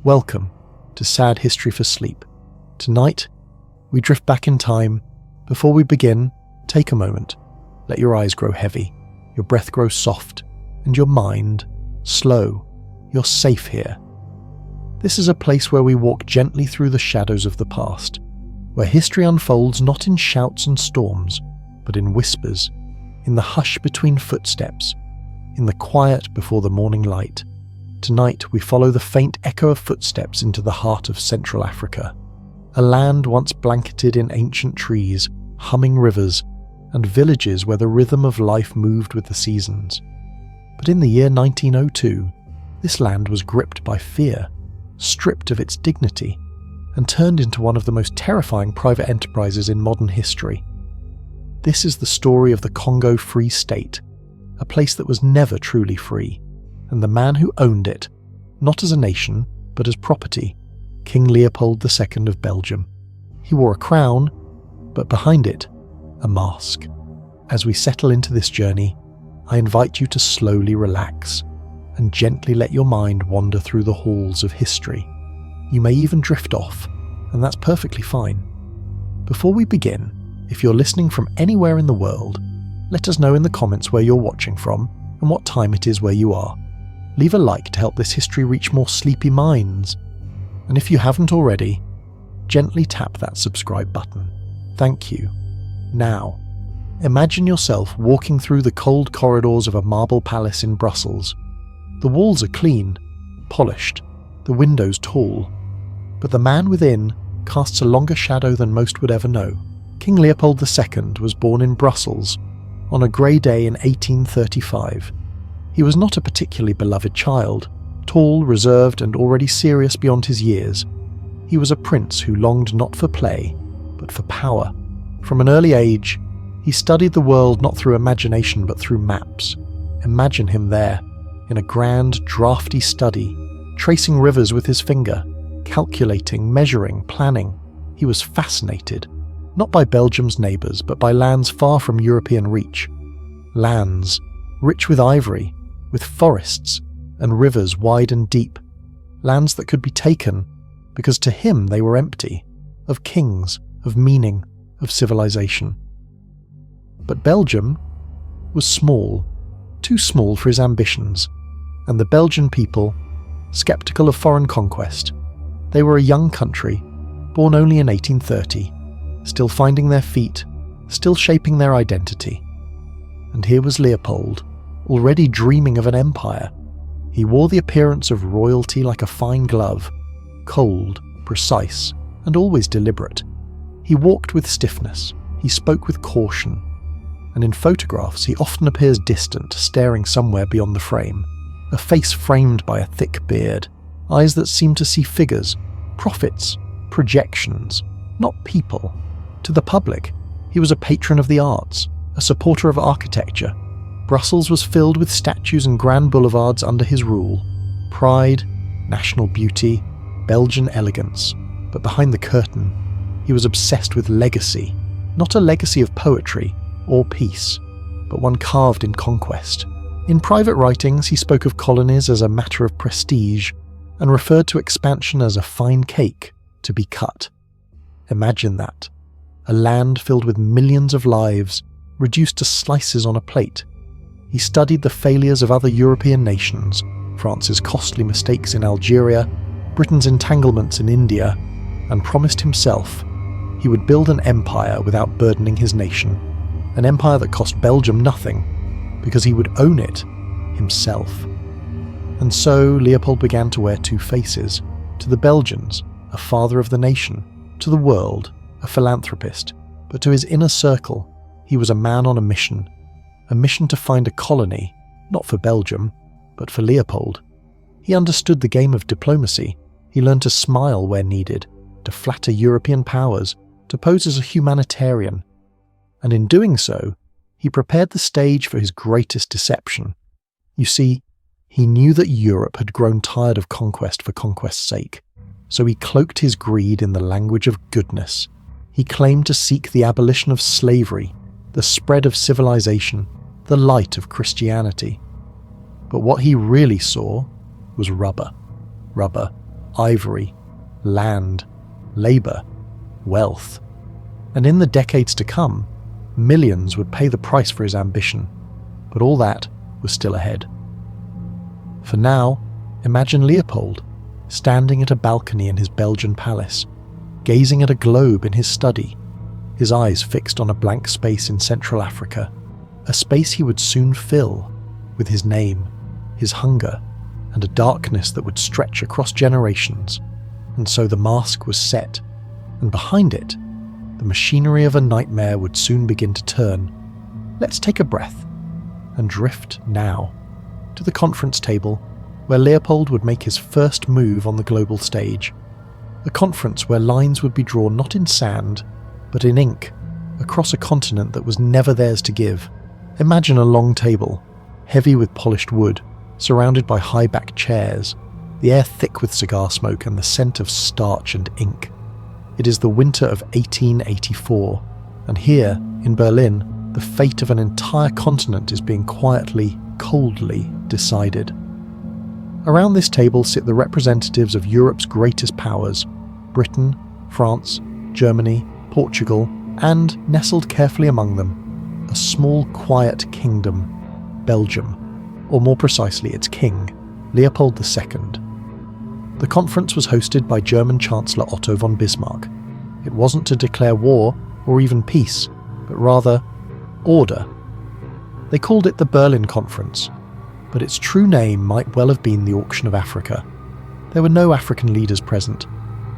Welcome to Sad History for Sleep. Tonight, we drift back in time. Before we begin, take a moment. Let your eyes grow heavy, your breath grow soft, and your mind slow. You're safe here. This is a place where we walk gently through the shadows of the past, where history unfolds not in shouts and storms, but in whispers, in the hush between footsteps, in the quiet before the morning light. Tonight we follow the faint echo of footsteps into the heart of Central Africa, a land once blanketed in ancient trees, humming rivers, and villages where the rhythm of life moved with the seasons. But in the year 1902, this land was gripped by fear, stripped of its dignity, and turned into one of the most terrifying private enterprises in modern history. This is the story of the Congo Free State, a place that was never truly free, and the man who owned it, not as a nation, but as property, King Leopold II of Belgium. He wore a crown, but behind it, a mask. As we settle into this journey, I invite you to slowly relax and gently let your mind wander through the halls of history. You may even drift off, and that's perfectly fine. Before we begin, if you're listening from anywhere in the world, let us know in the comments where you're watching from and what time it is where you are. Leave a like to help this history reach more sleepy minds. And if you haven't already, gently tap that subscribe button. Thank you. Now, imagine yourself walking through the cold corridors of a marble palace in Brussels. The walls are clean, polished, the windows tall, but the man within casts a longer shadow than most would ever know. King Leopold II was born in Brussels on a grey day in 1835. He was not a particularly beloved child, tall, reserved, and already serious beyond his years. He was a prince who longed not for play, but for power. From an early age, he studied the world not through imagination but through maps. Imagine him there, in a grand, drafty study, tracing rivers with his finger, calculating, measuring, planning. He was fascinated, not by Belgium's neighbours, but by lands far from European reach. Lands rich with ivory, with forests and rivers wide and deep. Lands that could be taken, because to him they were empty, of kings, of meaning, of civilization. But Belgium was small, too small for his ambitions, and the Belgian people, sceptical of foreign conquest. They were a young country, born only in 1830, still finding their feet, still shaping their identity. And here was Leopold, already dreaming of an empire. He wore the appearance of royalty like a fine glove, cold, precise, and always deliberate. He walked with stiffness, he spoke with caution, and in photographs he often appears distant, staring somewhere beyond the frame, a face framed by a thick beard, eyes that seem to see figures, prophets, projections, not people. To the public, he was a patron of the arts, a supporter of architecture. Brussels was filled with statues and grand boulevards under his rule. Pride, national beauty, Belgian elegance. But behind the curtain, he was obsessed with legacy. Not a legacy of poetry or peace, but one carved in conquest. In private writings, he spoke of colonies as a matter of prestige and referred to expansion as a fine cake to be cut. Imagine that. A land filled with millions of lives, reduced to slices on a plate. He studied the failures of other European nations, France's costly mistakes in Algeria, Britain's entanglements in India, and promised himself he would build an empire without burdening his nation, an empire that cost Belgium nothing, because he would own it himself. And so Leopold began to wear two faces: to the Belgians, a father of the nation; to the world, a philanthropist. But to his inner circle, he was a man on a mission to find a colony, not for Belgium, but for Leopold. He understood the game of diplomacy. He learned to smile where needed, to flatter European powers, to pose as a humanitarian. And in doing so, he prepared the stage for his greatest deception. You see, he knew that Europe had grown tired of conquest for conquest's sake, so he cloaked his greed in the language of goodness. He claimed to seek the abolition of slavery, the spread of civilization, the light of Christianity. But what he really saw was rubber. Rubber ivory, land, labour, wealth. And in the decades to come, millions would pay the price for his ambition, but all that was still ahead. For now, imagine Leopold, standing at a balcony in his Belgian palace, gazing at a globe in his study, his eyes fixed on a blank space in Central Africa, a space he would soon fill with his name, his hunger, and a darkness that would stretch across generations. And so the mask was set, and behind it, the machinery of a nightmare would soon begin to turn. Let's take a breath and drift now to the conference table where Leopold would make his first move on the global stage. A conference where lines would be drawn not in sand, but in ink, across a continent that was never theirs to give. Imagine a long table, heavy with polished wood, surrounded by high-backed chairs, the air thick with cigar smoke and the scent of starch and ink. It is the winter of 1884, and here, in Berlin, the fate of an entire continent is being quietly, coldly decided. Around this table sit the representatives of Europe's greatest powers, Britain, France, Germany, Portugal, and, nestled carefully among them, a small quiet kingdom, Belgium, or more precisely its king, Leopold II. The conference was hosted by German Chancellor Otto von Bismarck. It wasn't to declare war or even peace, but rather order. They called it the Berlin Conference, but its true name might well have been the Auction of Africa. There were no African leaders present,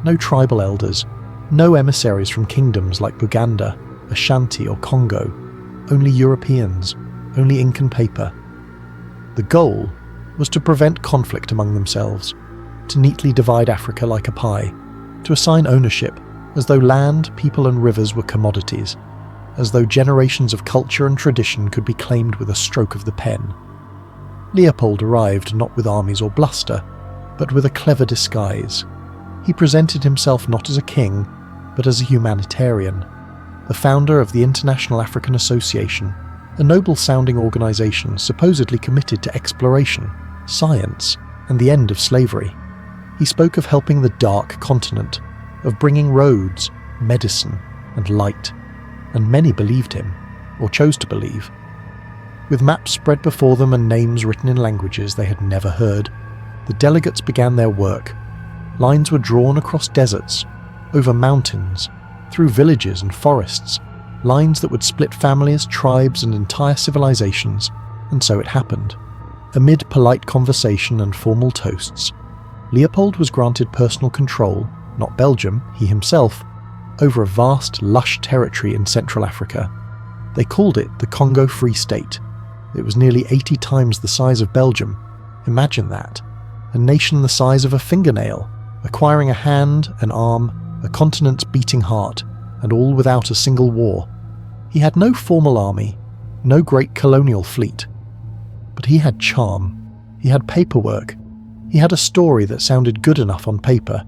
no tribal elders, no emissaries from kingdoms like Buganda, Ashanti or Congo, only Europeans, only ink and paper. The goal was to prevent conflict among themselves, to neatly divide Africa like a pie, to assign ownership as though land, people and rivers were commodities, as though generations of culture and tradition could be claimed with a stroke of the pen. Leopold arrived not with armies or bluster, but with a clever disguise. He presented himself not as a king, but as a humanitarian, the founder of the International African Association, a noble-sounding organisation supposedly committed to exploration, science, and the end of slavery. He spoke of helping the dark continent, of bringing roads, medicine, and light, and many believed him, or chose to believe. With maps spread before them and names written in languages they had never heard, the delegates began their work. Lines were drawn across deserts, over mountains, through villages and forests, lines that would split families, tribes, and entire civilizations, and so it happened. Amid polite conversation and formal toasts, Leopold was granted personal control, not Belgium, he himself, over a vast, lush territory in Central Africa. They called it the Congo Free State. It was nearly 80 times the size of Belgium. Imagine that. A nation the size of a fingernail, acquiring a hand, an arm, a continent's beating heart, and all without a single war. He had no formal army, no great colonial fleet. But he had charm. He had paperwork. He had a story that sounded good enough on paper.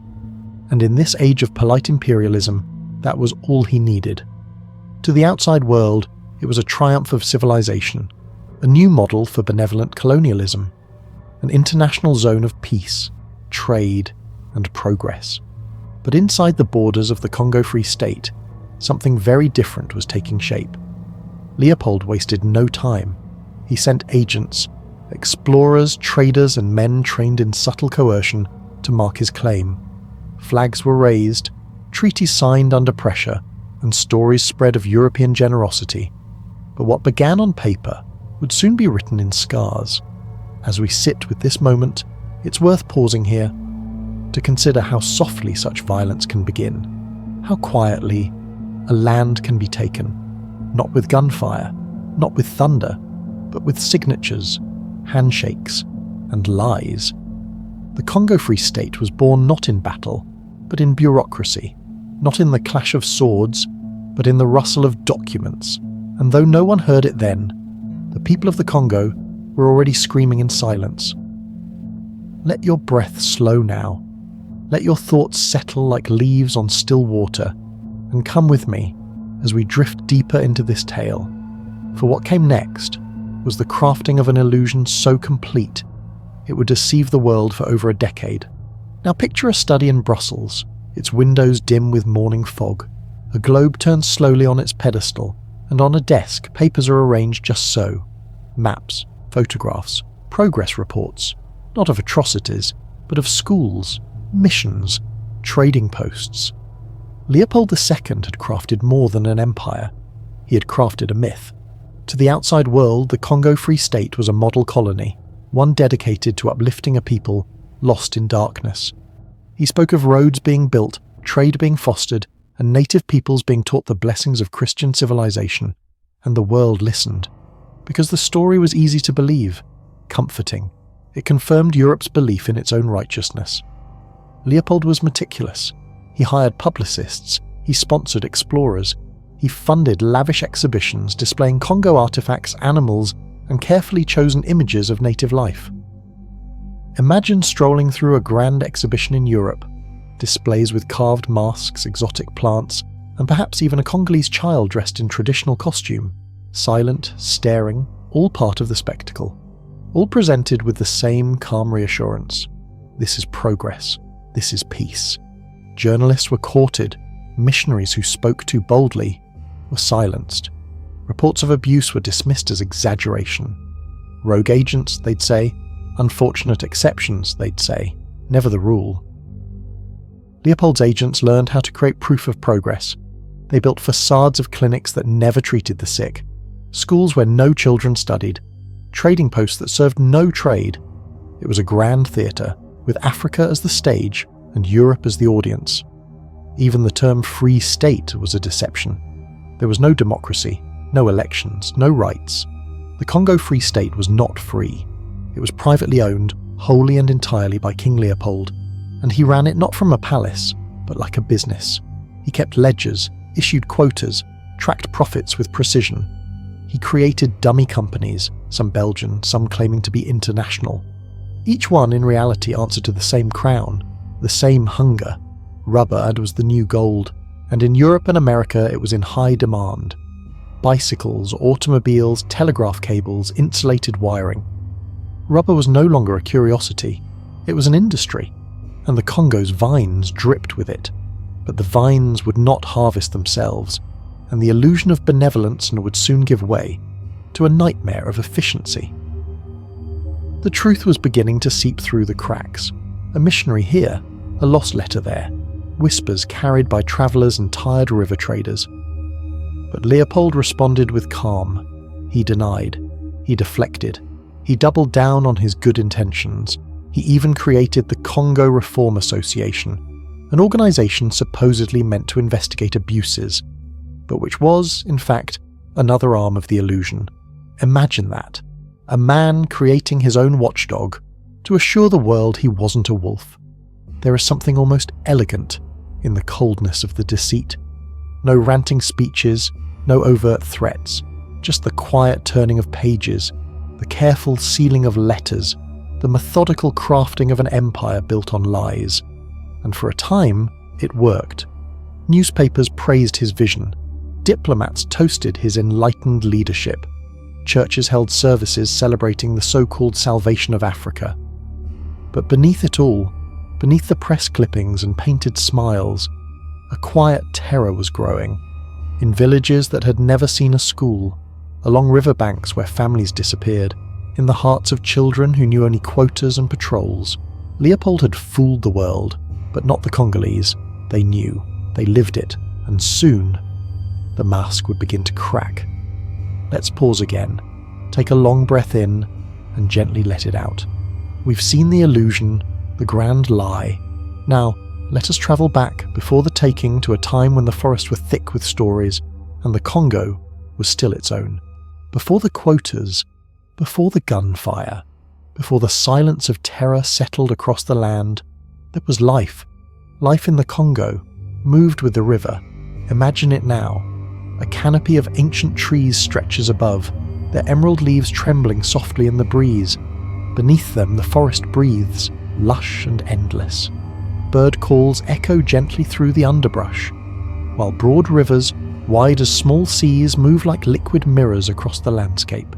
And in this age of polite imperialism, that was all he needed. To the outside world, it was a triumph of civilization, a new model for benevolent colonialism, an international zone of peace, trade, and progress. But inside the borders of the Congo Free State, something very different was taking shape. Leopold wasted no time. He sent agents, explorers, traders, and men trained in subtle coercion to mark his claim. Flags were raised, treaties signed under pressure, and stories spread of European generosity. But what began on paper would soon be written in scars. As we sit with this moment, it's worth pausing here to consider how softly such violence can begin, how quietly a land can be taken, not with gunfire, not with thunder, but with signatures, handshakes, and lies. The Congo Free State was born not in battle, but in bureaucracy, not in the clash of swords, but in the rustle of documents, and though no one heard it then, the people of the Congo were already screaming in silence. Let your breath slow now. Let your thoughts settle like leaves on still water, and come with me as we drift deeper into this tale. For what came next was the crafting of an illusion so complete it would deceive the world for over a decade. Now picture a study in Brussels, its windows dim with morning fog. A globe turns slowly on its pedestal, and on a desk papers are arranged just so. Maps, photographs, progress reports, not of atrocities, but of schools, missions, trading posts. Leopold II had crafted more than an empire. He had crafted a myth. To the outside world, the Congo Free State was a model colony, one dedicated to uplifting a people lost in darkness. He spoke of roads being built, trade being fostered, and native peoples being taught the blessings of Christian civilization, and the world listened. Because the story was easy to believe, comforting. It confirmed Europe's belief in its own righteousness. Leopold was meticulous. He hired publicists, he sponsored explorers, he funded lavish exhibitions displaying Congo artifacts, animals, and carefully chosen images of native life. Imagine strolling through a grand exhibition in Europe, displays with carved masks, exotic plants, and perhaps even a Congolese child dressed in traditional costume, silent, staring, all part of the spectacle, all presented with the same calm reassurance. This is progress. This is peace. Journalists were courted. Missionaries who spoke too boldly were silenced. Reports of abuse were dismissed as exaggeration. Rogue agents, they'd say. Unfortunate exceptions, they'd say. Never the rule. Leopold's agents learned how to create proof of progress. They built facades of clinics that never treated the sick, schools where no children studied, trading posts that served no trade. It was a grand theatre, with Africa as the stage and Europe as the audience. Even the term Free State was a deception. There was no democracy, no elections, no rights. The Congo Free State was not free. It was privately owned, wholly and entirely by King Leopold, and he ran it not from a palace, but like a business. He kept ledgers, issued quotas, tracked profits with precision. He created dummy companies, some Belgian, some claiming to be international. Each one in reality answered to the same crown, the same hunger. Rubber was the new gold, and in Europe and America it was in high demand. Bicycles, automobiles, telegraph cables, insulated wiring. Rubber was no longer a curiosity, it was an industry, and the Congo's vines dripped with it. But the vines would not harvest themselves, and the illusion of benevolence would soon give way to a nightmare of efficiency. The truth was beginning to seep through the cracks. A missionary here, a lost letter there, whispers carried by travellers and tired river traders. But Leopold responded with calm. He denied. He deflected. He doubled down on his good intentions. He even created the Congo Reform Association, an organisation supposedly meant to investigate abuses, but which was, in fact, another arm of the illusion. Imagine that. A man creating his own watchdog to assure the world he wasn't a wolf. There is something almost elegant in the coldness of the deceit. No ranting speeches, no overt threats, just the quiet turning of pages, the careful sealing of letters, the methodical crafting of an empire built on lies. And for a time, it worked. Newspapers praised his vision. Diplomats toasted his enlightened leadership. Churches held services celebrating the so-called salvation of Africa. But beneath it all, beneath the press clippings and painted smiles, a quiet terror was growing. In villages that had never seen a school, along riverbanks where families disappeared, in the hearts of children who knew only quotas and patrols. Leopold had fooled the world, but not the Congolese. They knew, they lived it, and soon the mask would begin to crack. Let's pause again, take a long breath in, and gently let it out. We've seen the illusion, the grand lie. Now, let us travel back before the taking to a time when the forests were thick with stories, and the Congo was still its own. Before the quotas, before the gunfire, before the silence of terror settled across the land, there was life. Life in the Congo, moved with the river. Imagine it now. A canopy of ancient trees stretches above, their emerald leaves trembling softly in the breeze. Beneath them the forest breathes, lush and endless. Bird calls echo gently through the underbrush, while broad rivers, wide as small seas, move like liquid mirrors across the landscape.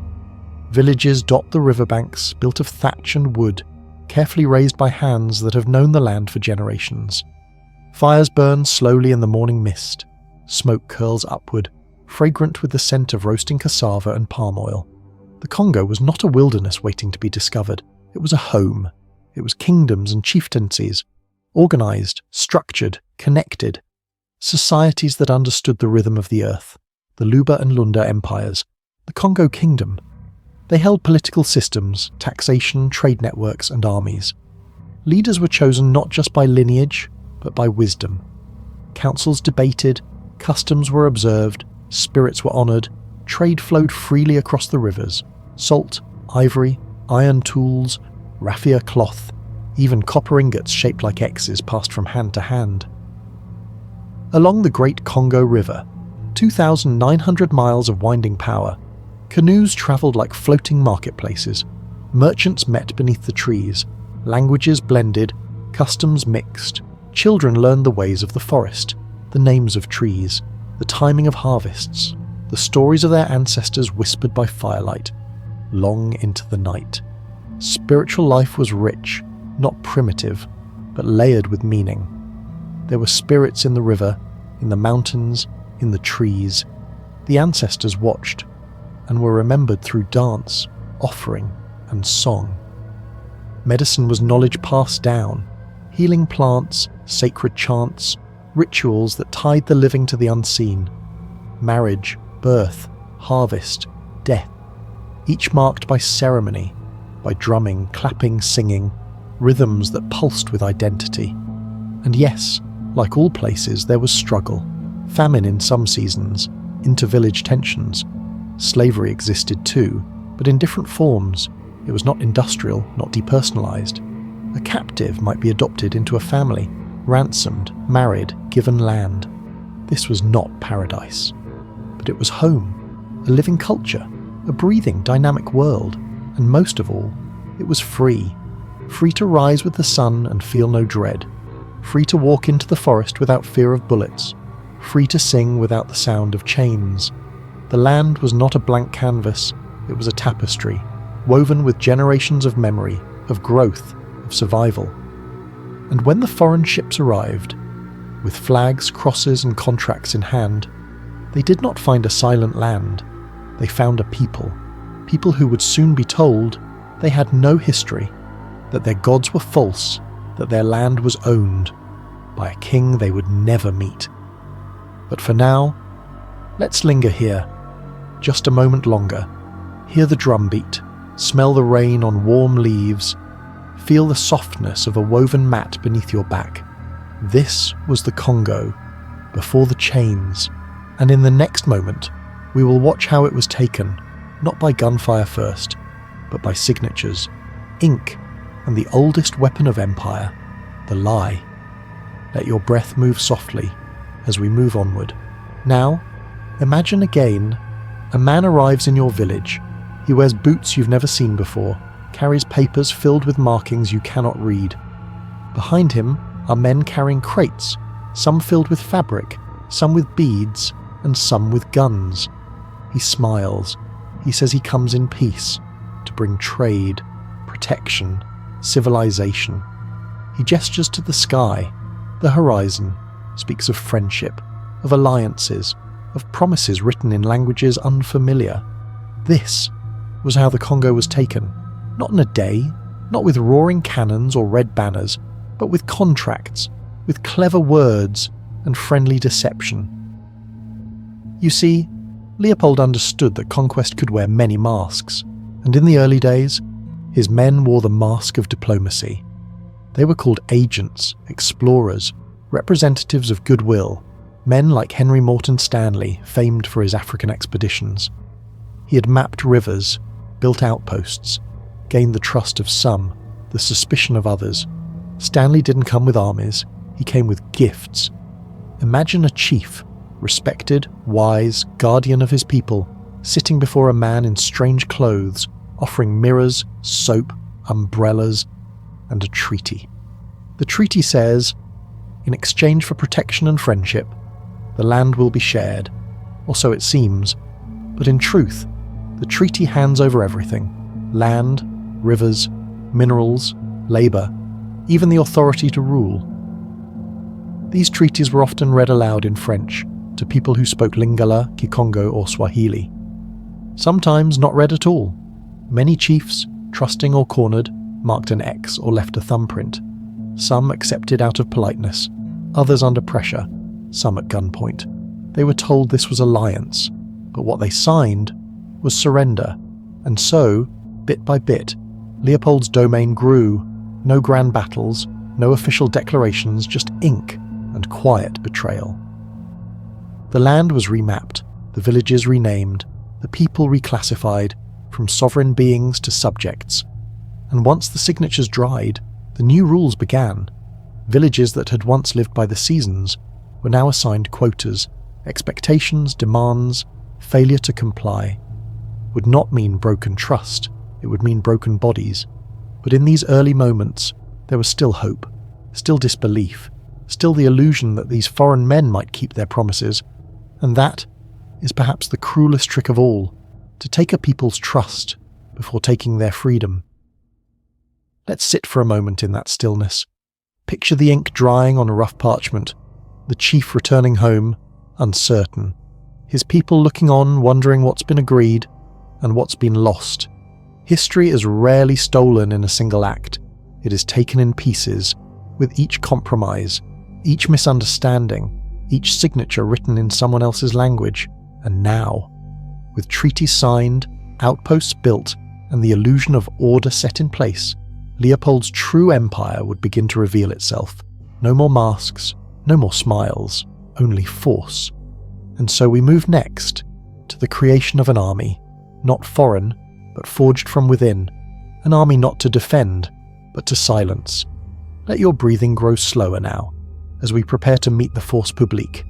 Villages dot the riverbanks, built of thatch and wood, carefully raised by hands that have known the land for generations. Fires burn slowly in the morning mist. Smoke curls upward, fragrant with the scent of roasting cassava and palm oil. The Congo was not a wilderness waiting to be discovered. It was a home. It was kingdoms and chieftaincies, organised, structured, connected. Societies that understood the rhythm of the earth. The Luba and Lunda empires. The Congo Kingdom. They held political systems, taxation, trade networks, and armies. Leaders were chosen not just by lineage, but by wisdom. Councils debated, customs were observed, spirits were honoured, trade flowed freely across the rivers. Salt, ivory, iron tools, raffia cloth, even copper ingots shaped like X's passed from hand to hand. Along the Great Congo River, 2,900 miles of winding power, canoes travelled like floating marketplaces. Merchants met beneath the trees, languages blended, customs mixed. Children learned the ways of the forest, the names of trees, the timing of harvests, the stories of their ancestors whispered by firelight, long into the night. Spiritual life was rich, not primitive, but layered with meaning. There were spirits in the river, in the mountains, in the trees. The ancestors watched, and were remembered through dance, offering, and song. Medicine was knowledge passed down, healing plants, sacred chants, rituals that tied the living to the unseen. Marriage, birth, harvest, death, each marked by ceremony, by drumming, clapping, singing, rhythms that pulsed with identity. And yes, like all places, there was struggle, famine in some seasons, inter-village tensions. Slavery existed too, but in different forms. It was not industrial, not depersonalized. A captive might be adopted into a family, ransomed, married, given land. This was not paradise. But it was home, a living culture, a breathing, dynamic world, and most of all, it was free. Free to rise with the sun and feel no dread. Free to walk into the forest without fear of bullets. Free to sing without the sound of chains. The land was not a blank canvas, it was a tapestry, woven with generations of memory, of growth, of survival. And when the foreign ships arrived, with flags, crosses, and contracts in hand, they did not find a silent land. They found a people who would soon be told they had no history, that their gods were false, that their land was owned by a king they would never meet. But for now, let's linger here, just a moment longer. Hear the drum beat, smell the rain on warm leaves, feel the softness of a woven mat beneath your back. This was the Congo, before the chains, and in the next moment, we will watch how it was taken, not by gunfire first, but by signatures, ink, and the oldest weapon of empire, the lie. Let your breath move softly as we move onward. Now, imagine again, a man arrives in your village. He wears boots you've never seen before, carries papers filled with markings you cannot read. Behind him are men carrying crates, some filled with fabric, some with beads, and some with guns. He smiles. He says he comes in peace, to bring trade, protection, civilization. He gestures to the sky, the horizon, speaks of friendship, of alliances, of promises written in languages unfamiliar. This was how the Congo was taken, not in a day, not with roaring cannons or red banners, but with contracts, with clever words and friendly deception. You see, Leopold understood that conquest could wear many masks, and in the early days, his men wore the mask of diplomacy. They were called agents, explorers, representatives of goodwill, men like Henry Morton Stanley, famed for his African expeditions. He had mapped rivers, built outposts, gained the trust of some, the suspicion of others. Stanley didn't come with armies, he came with gifts. Imagine a chief, respected, wise, guardian of his people, sitting before a man in strange clothes, offering mirrors, soap, umbrellas, and a treaty. The treaty says, in exchange for protection and friendship, the land will be shared, or so it seems, but in truth, the treaty hands over everything: land, rivers, minerals, labour, even the authority to rule. These treaties were often read aloud in French to people who spoke Lingala, Kikongo or Swahili. Sometimes not read at all. Many chiefs, trusting or cornered, marked an X or left a thumbprint. Some accepted out of politeness, others under pressure, some at gunpoint. They were told this was alliance, but what they signed was surrender, and so, bit by bit, Leopold's domain grew. No grand battles, no official declarations, just ink and quiet betrayal. The land was remapped, the villages renamed, the people reclassified from sovereign beings to subjects, and once the signatures dried, the new rules began. Villages that had once lived by the seasons were now assigned quotas. Expectations, demands, failure to comply would not mean broken trust, it would mean broken bodies. But in these early moments, there was still hope, still disbelief, still the illusion that these foreign men might keep their promises, and that is perhaps the cruelest trick of all, to take a people's trust before taking their freedom. Let's sit for a moment in that stillness. Picture the ink drying on a rough parchment, the chief returning home, uncertain, his people looking on, wondering what's been agreed and what's been lost. History is rarely stolen in a single act. It is taken in pieces, with each compromise, each misunderstanding, each signature written in someone else's language. And now, with treaties signed, outposts built, and the illusion of order set in place, Leopold's true empire would begin to reveal itself. No more masks, no more smiles, only force. And so we move next to the creation of an army, not foreign, but forged from within, an army not to defend, but to silence. Let your breathing grow slower now, as we prepare to meet the Force Publique.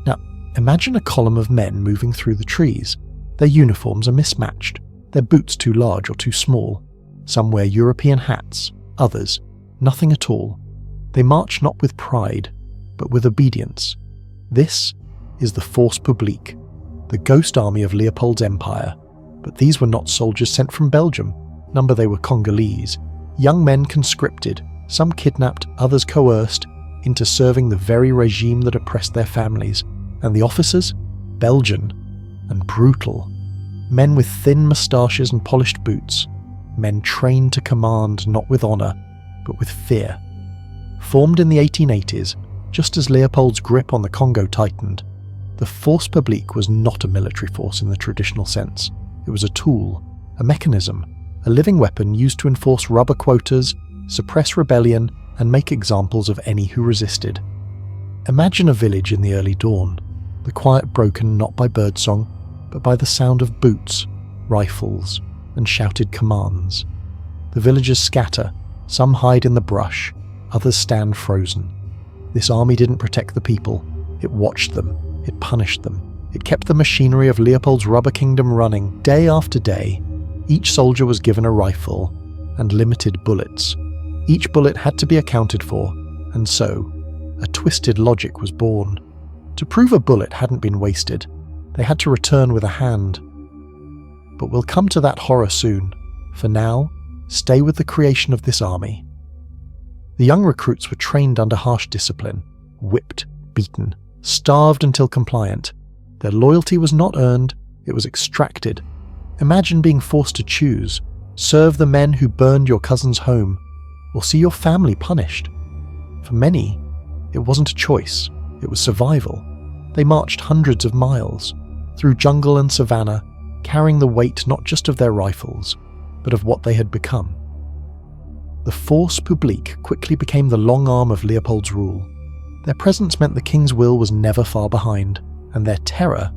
Now, imagine a column of men moving through the trees. Their uniforms are mismatched, their boots too large or too small. Some wear European hats, others, nothing at all. They march not with pride, but with obedience. This is the Force Publique, the ghost army of Leopold's empire. But these were not soldiers sent from Belgium. Number they were Congolese, young men conscripted, some kidnapped, others coerced, into serving the very regime that oppressed their families. And the officers? Belgian and brutal. Men with thin moustaches and polished boots. Men trained to command not with honour, but with fear. Formed in the 1880s, just as Leopold's grip on the Congo tightened, the Force Publique was not a military force in the traditional sense. It was a tool, a mechanism, a living weapon used to enforce rubber quotas, suppress rebellion, and make examples of any who resisted. Imagine a village in the early dawn, the quiet broken not by birdsong, but by the sound of boots, rifles, and shouted commands. The villagers scatter, some hide in the brush, others stand frozen. This army didn't protect the people, it watched them, it punished them. It kept the machinery of Leopold's rubber kingdom running day after day. Each soldier was given a rifle and limited bullets. Each bullet had to be accounted for, and so a twisted logic was born. To prove a bullet hadn't been wasted, they had to return with a hand. But we'll come to that horror soon. For now, stay with the creation of this army. The young recruits were trained under harsh discipline, whipped, beaten, starved until compliant. Their loyalty was not earned, it was extracted. Imagine being forced to choose, serve the men who burned your cousin's home, or see your family punished. For many, it wasn't a choice, it was survival. They marched hundreds of miles, through jungle and savannah, carrying the weight not just of their rifles, but of what they had become. The Force Publique quickly became the long arm of Leopold's rule. Their presence meant the king's will was never far behind, and their terror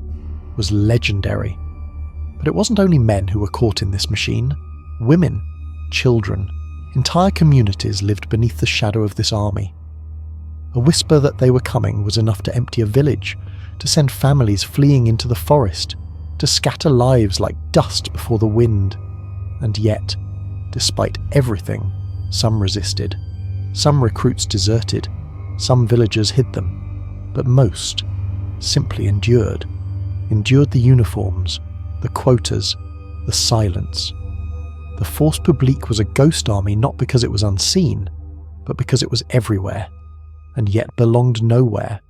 was legendary. But it wasn't only men who were caught in this machine. Women, children, entire communities lived beneath the shadow of this army. A whisper that they were coming was enough to empty a village, to send families fleeing into the forest, to scatter lives like dust before the wind. And yet, despite everything, some resisted. Some recruits deserted. Some villagers hid them. But most simply endured the uniforms, the quotas, the silence. The Force Publique was a ghost army not because it was unseen, but because it was everywhere, and yet belonged nowhere.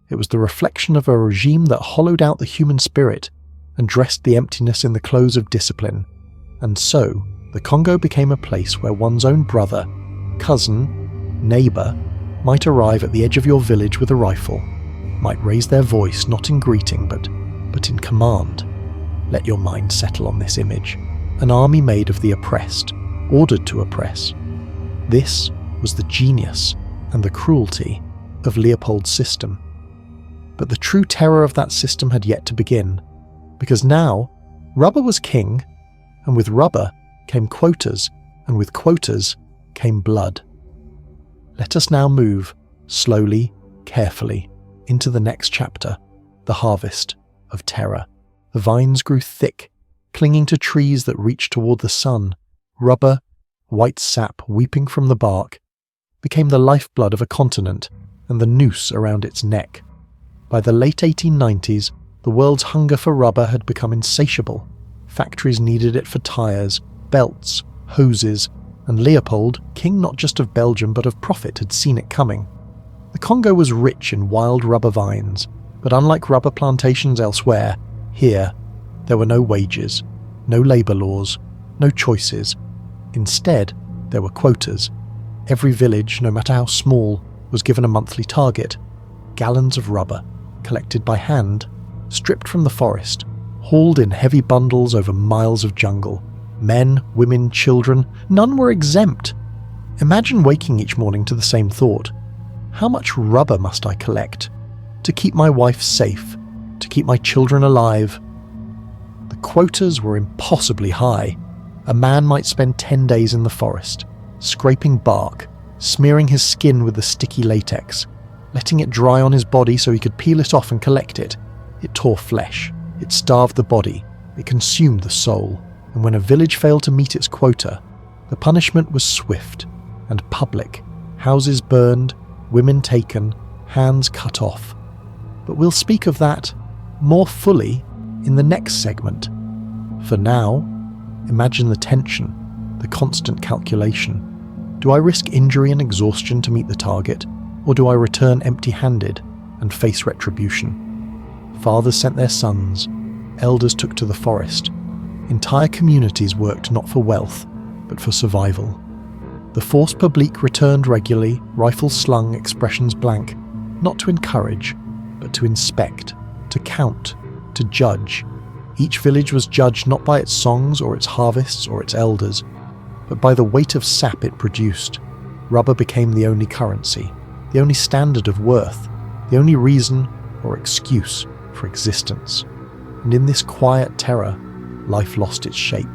It was the reflection of a regime that hollowed out the human spirit and dressed the emptiness in the clothes of discipline. And so, the Congo became a place where one's own brother, cousin, neighbour might arrive at the edge of your village with a rifle, might raise their voice not in greeting but in command. Let your mind settle on this image. An army made of the oppressed, ordered to oppress. This was the genius and the cruelty of Leopold's system. But the true terror of that system had yet to begin, because now rubber was king, and with rubber came quotas, and with quotas came blood. Let us now move, slowly, carefully, into the next chapter, the harvest of terror. The vines grew thick, clinging to trees that reached toward the sun. Rubber, white sap weeping from the bark, became the lifeblood of a continent and the noose around its neck. By the late 1890s, the world's hunger for rubber had become insatiable. Factories needed it for tires, belts, hoses, and Leopold, king not just of Belgium but of profit, had seen it coming. The Congo was rich in wild rubber vines, but unlike rubber plantations elsewhere, here there were no wages, no labour laws, no choices. Instead, there were quotas. Every village, no matter how small, was given a monthly target. Gallons of rubber, collected by hand, stripped from the forest, hauled in heavy bundles over miles of jungle. Men, women, children, none were exempt. Imagine waking each morning to the same thought. How much rubber must I collect to keep my wife safe, to keep my children alive? The quotas were impossibly high. A man might spend 10 days in the forest, scraping bark, smearing his skin with the sticky latex, letting it dry on his body so he could peel it off and collect it. It tore flesh, it starved the body, it consumed the soul, and when a village failed to meet its quota, the punishment was swift and public. Houses burned, women taken, hands cut off. But we'll speak of that more fully in the next segment. For now, imagine the tension, the constant calculation. Do I risk injury and exhaustion to meet the target, or do I return empty-handed and face retribution? Fathers sent their sons, elders took to the forest. Entire communities worked not for wealth, but for survival. The Force Publique returned regularly, rifles slung, expressions blank, not to encourage, but to inspect, to count, to judge. Each village was judged not by its songs or its harvests or its elders, but by the weight of sap it produced. Rubber became the only currency, the only standard of worth, the only reason or excuse for existence. And in this quiet terror, life lost its shape.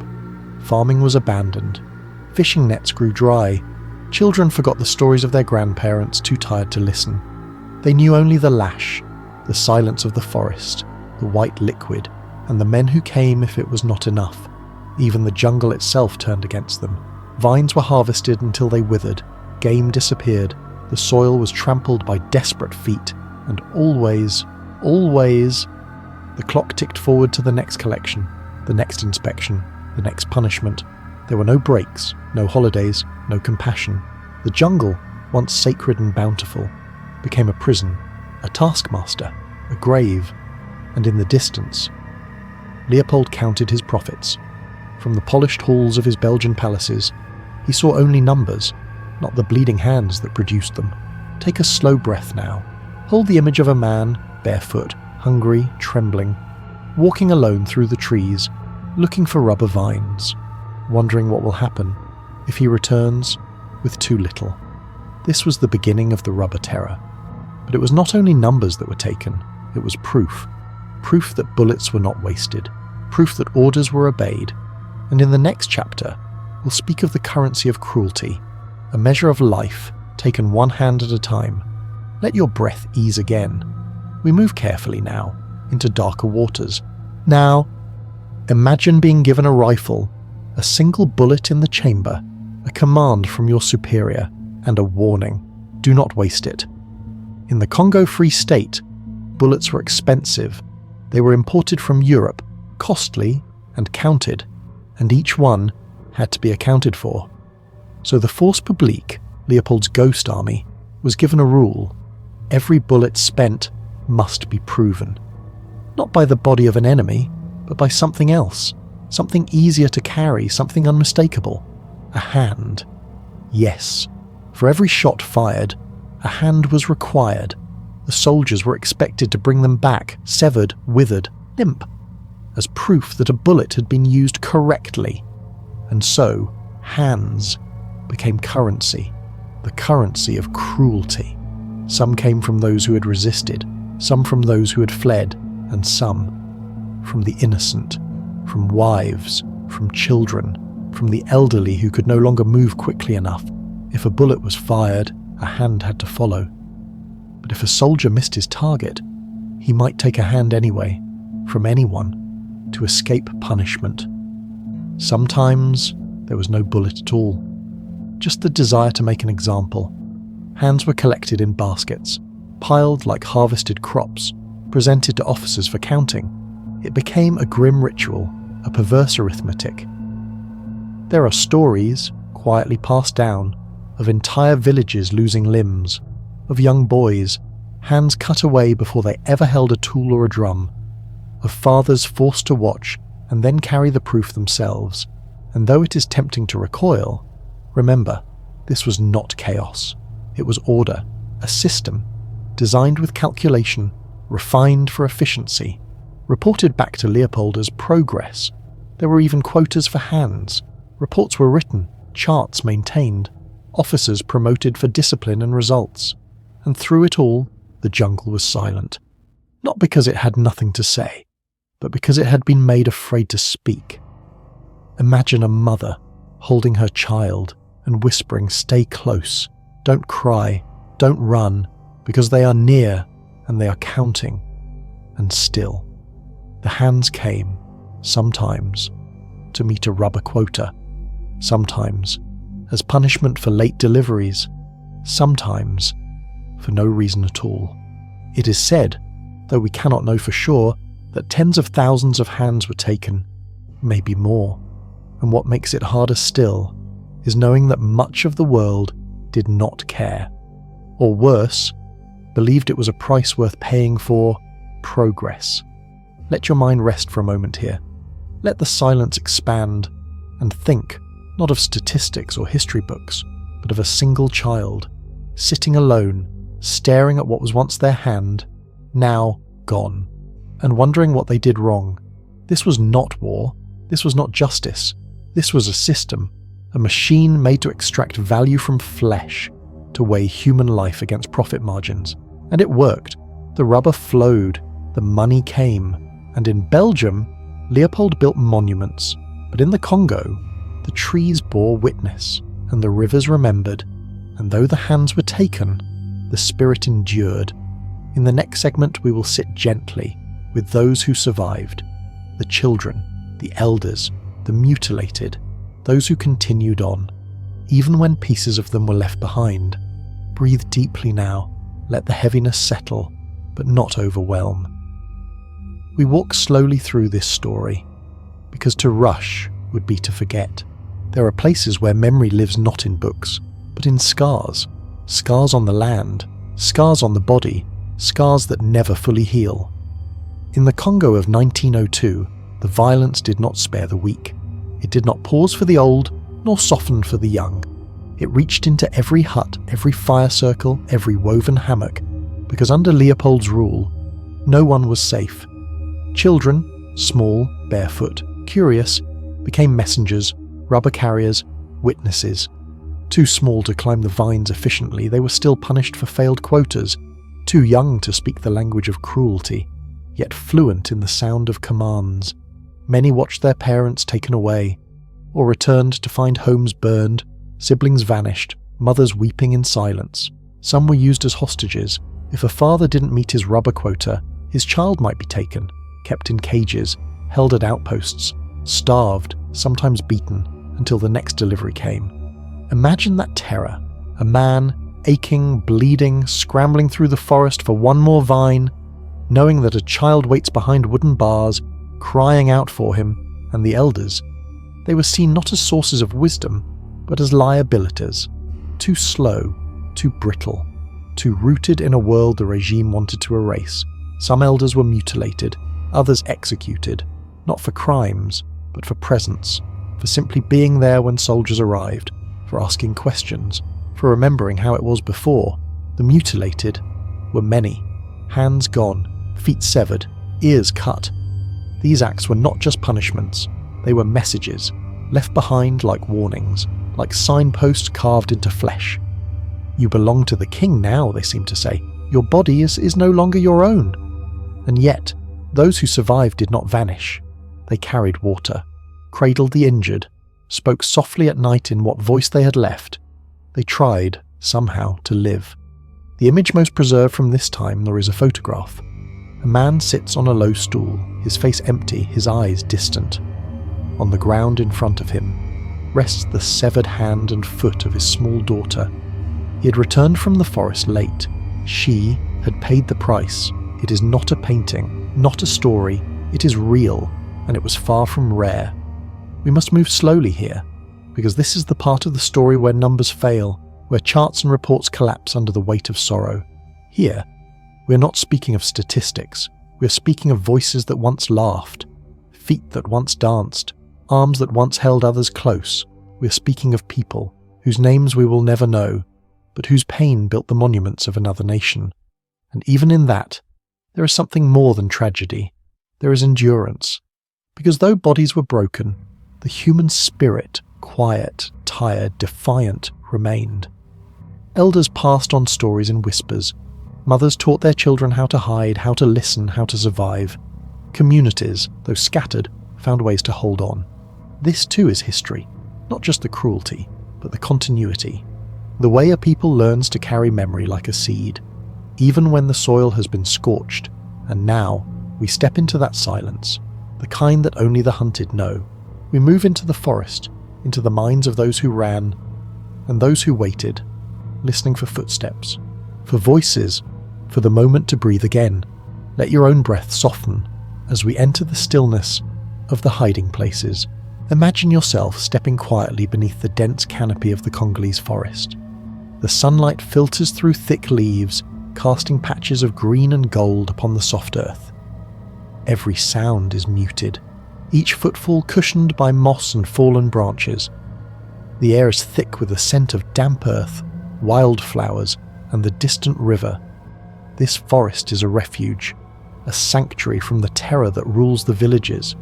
Farming was abandoned. Fishing nets grew dry. Children forgot the stories of their grandparents, too tired to listen. They knew only the lash, the silence of the forest, the white liquid, and the men who came if it was not enough. Even the jungle itself turned against them. Vines were harvested until they withered. Game disappeared. The soil was trampled by desperate feet. And always, the clock ticked forward to the next collection, the next inspection, the next punishment. There were no breaks, no holidays, no compassion. The jungle, once sacred and bountiful, became a prison, a taskmaster, a grave, and in the distance, Leopold counted his profits. From the polished halls of his Belgian palaces, he saw only numbers, not the bleeding hands that produced them. Take a slow breath now. Hold the image of a man, barefoot, hungry, trembling, walking alone through the trees, looking for rubber vines, wondering what will happen if he returns with too little. This was the beginning of the rubber terror. But it was not only numbers that were taken, it was proof. Proof that bullets were not wasted, proof that orders were obeyed. And in the next chapter, we'll speak of the currency of cruelty, a measure of life taken one hand at a time. Let your breath ease again. We move carefully now, into darker waters. Now, imagine being given a rifle, a single bullet in the chamber, a command from your superior, and a warning. Do not waste it. In the Congo Free State, bullets were expensive. They were imported from Europe, costly and counted, and each one had to be accounted for. So the Force Publique, Leopold's ghost army, was given a rule: every bullet spent must be proven. Not by the body of an enemy, but by something else, something easier to carry, something unmistakable. A hand. Yes, for every shot fired, a hand was required. The soldiers were expected to bring them back, severed, withered, limp, as proof that a bullet had been used correctly. And so, hands became currency, the currency of cruelty. Some came from those who had resisted, some from those who had fled, and some from the innocent, from wives, from children, from the elderly who could no longer move quickly enough. If a bullet was fired, a hand had to follow. But if a soldier missed his target, he might take a hand anyway, from anyone, to escape punishment. Sometimes there was no bullet at all, just the desire to make an example. Hands were collected in baskets, piled like harvested crops, presented to officers for counting. It became a grim ritual, a perverse arithmetic. There are stories, quietly passed down, of entire villages losing limbs, of young boys, hands cut away before they ever held a tool or a drum, of fathers forced to watch and then carry the proof themselves. And though it is tempting to recoil, remember, this was not chaos. It was order, a system, designed with calculation, refined for efficiency, reported back to Leopold as progress. There were even quotas for hands. Reports were written, charts maintained, officers promoted for discipline and results. And through it all, the jungle was silent. Not because it had nothing to say, but because it had been made afraid to speak. Imagine a mother holding her child and whispering, "Stay close, don't cry, don't run, because they are near and they are counting." And still, the hands came, sometimes to meet a rubber quota, sometimes as punishment for late deliveries, sometimes for no reason at all. It is said, though we cannot know for sure, that tens of thousands of hands were taken, maybe more. And what makes it harder still is knowing that much of the world did not care, or worse, believed it was a price worth paying for progress. Let your mind rest for a moment here. Let the silence expand and think, not of statistics or history books, but of a single child, sitting alone, staring at what was once their hand, now gone, and wondering what they did wrong. This was not war. This was not justice. This was a system, a machine made to extract value from flesh, to weigh human life against profit margins. And it worked. The rubber flowed, the money came, and in Belgium, Leopold built monuments, but in the Congo, the trees bore witness, and the rivers remembered, and though the hands were taken, the spirit endured. In the next segment, we will sit gently with those who survived, the children, the elders, the mutilated, those who continued on, even when pieces of them were left behind. Breathe deeply now, let the heaviness settle, but not overwhelm. We walk slowly through this story, because to rush would be to forget. There are places where memory lives not in books, but in scars. Scars on the land, scars on the body, scars that never fully heal. In the Congo of 1902, the violence did not spare the weak. It did not pause for the old, nor soften for the young. It reached into every hut, every fire circle, every woven hammock, because under Leopold's rule, no one was safe. Children, small, barefoot, curious, became messengers, rubber carriers, witnesses. Too small to climb the vines efficiently, they were still punished for failed quotas. Too young to speak the language of cruelty, yet fluent in the sound of commands. Many watched their parents taken away, or returned to find homes burned, siblings vanished, mothers weeping in silence. Some were used as hostages. If a father didn't meet his rubber quota, his child might be taken, kept in cages, held at outposts, starved, sometimes beaten, until the next delivery came. Imagine that terror. A man, aching, bleeding, scrambling through the forest for one more vine, knowing that a child waits behind wooden bars, crying out for him, and the elders, They were seen not as sources of wisdom, but as liabilities, too slow, too brittle, too rooted in a world the regime wanted to erase. Some elders were mutilated, others executed, not for crimes, but for presence, for simply being there when soldiers arrived, for asking questions, for remembering how it was before. The mutilated were many, hands gone, feet severed, ears cut. These acts were not just punishments, they were messages, left behind like warnings, like signposts carved into flesh. You belong to the king now, they seemed to say. Your body is no longer your own. And yet, those who survived did not vanish. They carried water, cradled the injured, spoke softly at night in what voice they had left. They tried, somehow, to live. The image most preserved from this time there is a photograph. A man sits on a low stool, his face empty, his eyes distant. On the ground in front of him rests the severed hand and foot of his small daughter. He had returned from the forest late. She had paid the price. It is not a painting, not a story, it is real, and it was far from rare. We must move slowly here, because this is the part of the story where numbers fail, where charts and reports collapse under the weight of sorrow. Here, we are not speaking of statistics, we are speaking of voices that once laughed, feet that once danced, arms that once held others close. We are speaking of people, whose names we will never know, but whose pain built the monuments of another nation. And even in that, there is something more than tragedy. There is endurance. Because though bodies were broken, the human spirit, quiet, tired, defiant, remained. Elders passed on stories in whispers. Mothers taught their children how to hide, how to listen, how to survive. Communities, though scattered, found ways to hold on. This too is history, not just the cruelty, but the continuity. The way a people learns to carry memory like a seed, even when the soil has been scorched, and now we step into that silence, the kind that only the hunted know. We move into the forest, into the minds of those who ran, and those who waited, listening for footsteps, for voices, for the moment to breathe again. Let your own breath soften as we enter the stillness of the hiding places. Imagine yourself stepping quietly beneath the dense canopy of the Congolese forest. The sunlight filters through thick leaves, casting patches of green and gold upon the soft earth. Every sound is muted, each footfall cushioned by moss and fallen branches. The air is thick with the scent of damp earth, wildflowers, and the distant river. This forest is a refuge, a sanctuary from the terror that rules the villages.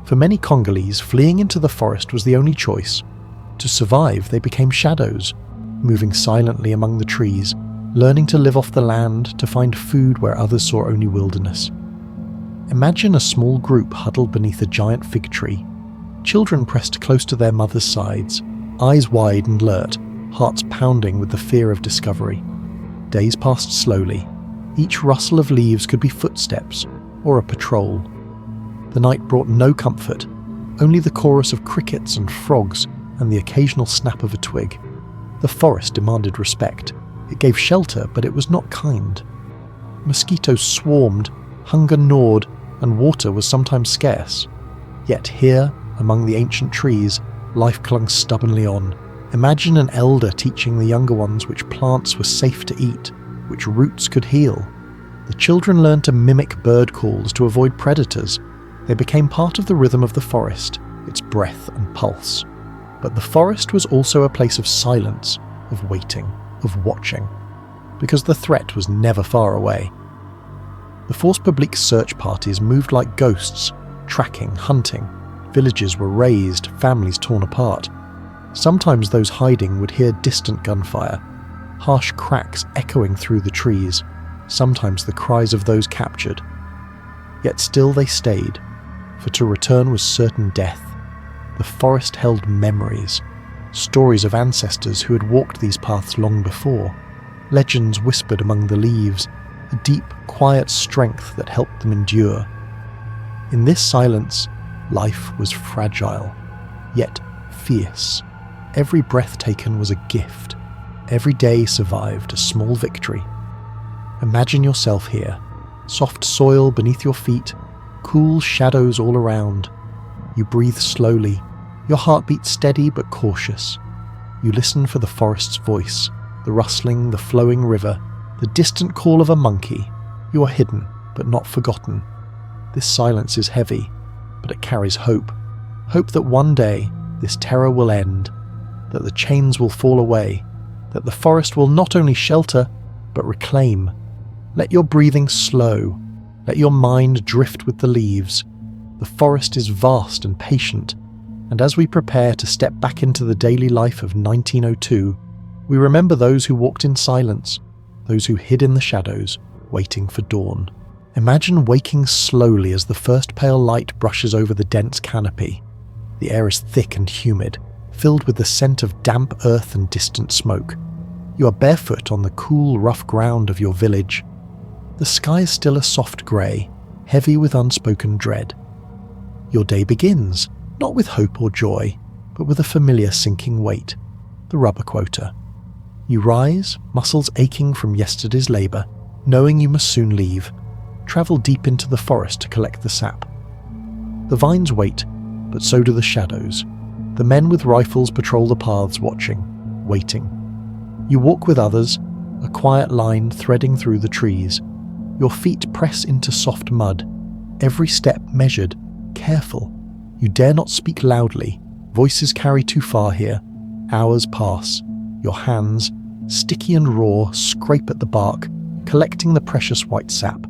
For many Congolese, fleeing into the forest was the only choice. To survive, they became shadows, moving silently among the trees, learning to live off the land, to find food where others saw only wilderness. Imagine a small group huddled beneath a giant fig tree, children pressed close to their mothers' sides, eyes wide and alert, hearts pounding with the fear of discovery. Days passed slowly. Each rustle of leaves could be footsteps or a patrol. The night brought no comfort, only the chorus of crickets and frogs and the occasional snap of a twig. The forest demanded respect. It gave shelter, but it was not kind. Mosquitoes swarmed, hunger gnawed, and water was sometimes scarce. Yet here, among the ancient trees, life clung stubbornly on. Imagine an elder teaching the younger ones which plants were safe to eat, which roots could heal. The children learned to mimic bird calls to avoid predators. They became part of the rhythm of the forest, its breath and pulse. But the forest was also a place of silence, of waiting, of watching, because the threat was never far away. The Force Publique search parties moved like ghosts, tracking, hunting. Villages were razed, families torn apart. Sometimes those hiding would hear distant gunfire, harsh cracks echoing through the trees, sometimes the cries of those captured. Yet still they stayed, for to return was certain death. The forest held memories, stories of ancestors who had walked these paths long before, legends whispered among the leaves, a deep, quiet strength that helped them endure. In this silence, life was fragile, yet fierce. Every breath taken was a gift. Every day survived a small victory. Imagine yourself here, soft soil beneath your feet, cool shadows all around. You breathe slowly, your heartbeat steady but cautious. You listen for the forest's voice, the rustling, the flowing river, the distant call of a monkey. You are hidden, but not forgotten. This silence is heavy, but it carries hope. Hope that one day this terror will end, that the chains will fall away, that the forest will not only shelter, but reclaim. Let your breathing slow. Let your mind drift with the leaves. The forest is vast and patient, and as we prepare to step back into the daily life of 1902, we remember those who walked in silence, those who hid in the shadows, waiting for dawn. Imagine waking slowly as the first pale light brushes over the dense canopy. The air is thick and humid, filled with the scent of damp earth and distant smoke. You are barefoot on the cool, rough ground of your village. The sky is still a soft grey, heavy with unspoken dread. Your day begins, not with hope or joy, but with a familiar sinking weight, the rubber quota. You rise, muscles aching from yesterday's labour, knowing you must soon leave, travel deep into the forest to collect the sap. The vines wait, but so do the shadows. The men with rifles patrol the paths watching, waiting. You walk with others, a quiet line threading through the trees. Your feet press into soft mud, every step measured, careful. You dare not speak loudly, voices carry too far here. Hours pass. Your hands, sticky and raw, scrape at the bark, collecting the precious white sap.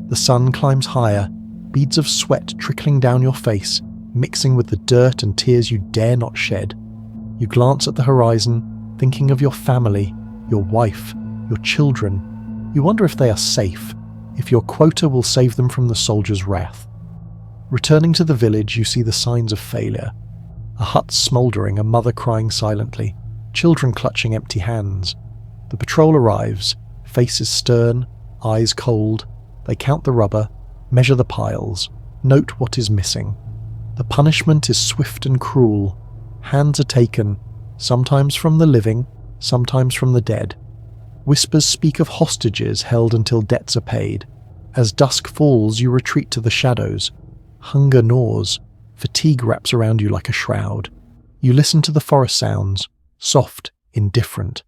The sun climbs higher, beads of sweat trickling down your face, mixing with the dirt and tears you dare not shed. You glance at the horizon, thinking of your family, your wife, your children. You wonder if they are safe, if your quota will save them from the soldiers' wrath. Returning to the village, you see the signs of failure. A hut smouldering, a mother crying silently, children clutching empty hands. The patrol arrives, faces stern, eyes cold. They count the rubber, measure the piles, note what is missing. The punishment is swift and cruel. Hands are taken, sometimes from the living, sometimes from the dead. Whispers speak of hostages held until debts are paid. As dusk falls, you retreat to the shadows. Hunger gnaws. Fatigue wraps around you like a shroud. You listen to the forest sounds, soft, indifferent.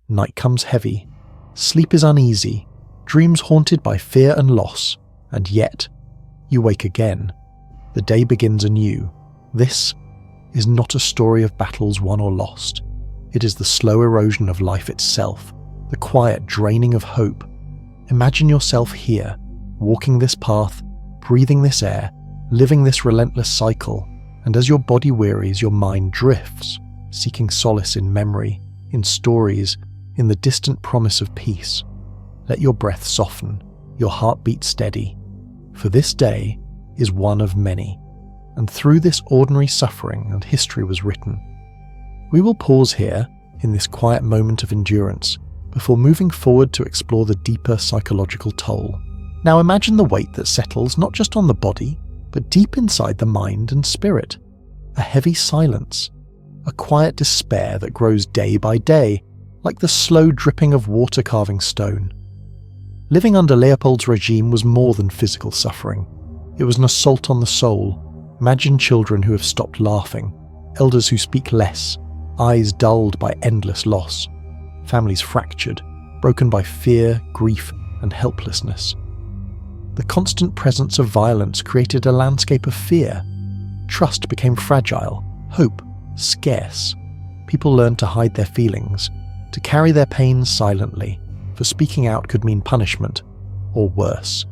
Night comes heavy. Sleep is uneasy. Dreams haunted by fear and loss. And yet, you wake again. The day begins anew. This is not a story of battles won or lost. It is the slow erosion of life itself, the quiet draining of hope. Imagine yourself here, walking this path, breathing this air, living this relentless cycle, and as your body wearies, your mind drifts, seeking solace in memory, in stories, in the distant promise of peace. Let your breath soften, your heartbeat steady, for this day is one of many, and through this ordinary suffering and history was written. We will pause here, in this quiet moment of endurance, before moving forward to explore the deeper psychological toll. Now imagine the weight that settles not just on the body, but deep inside the mind and spirit. A heavy silence, a quiet despair that grows day by day, like the slow dripping of water carving stone. Living under Leopold's regime was more than physical suffering. It was an assault on the soul. Imagine children who have stopped laughing, elders who speak less, eyes dulled by endless loss, families fractured, broken by fear, grief, and helplessness. The constant presence of violence created a landscape of fear. Trust became fragile, hope scarce. People learned to hide their feelings, to carry their pains silently, for speaking out could mean punishment, or worse.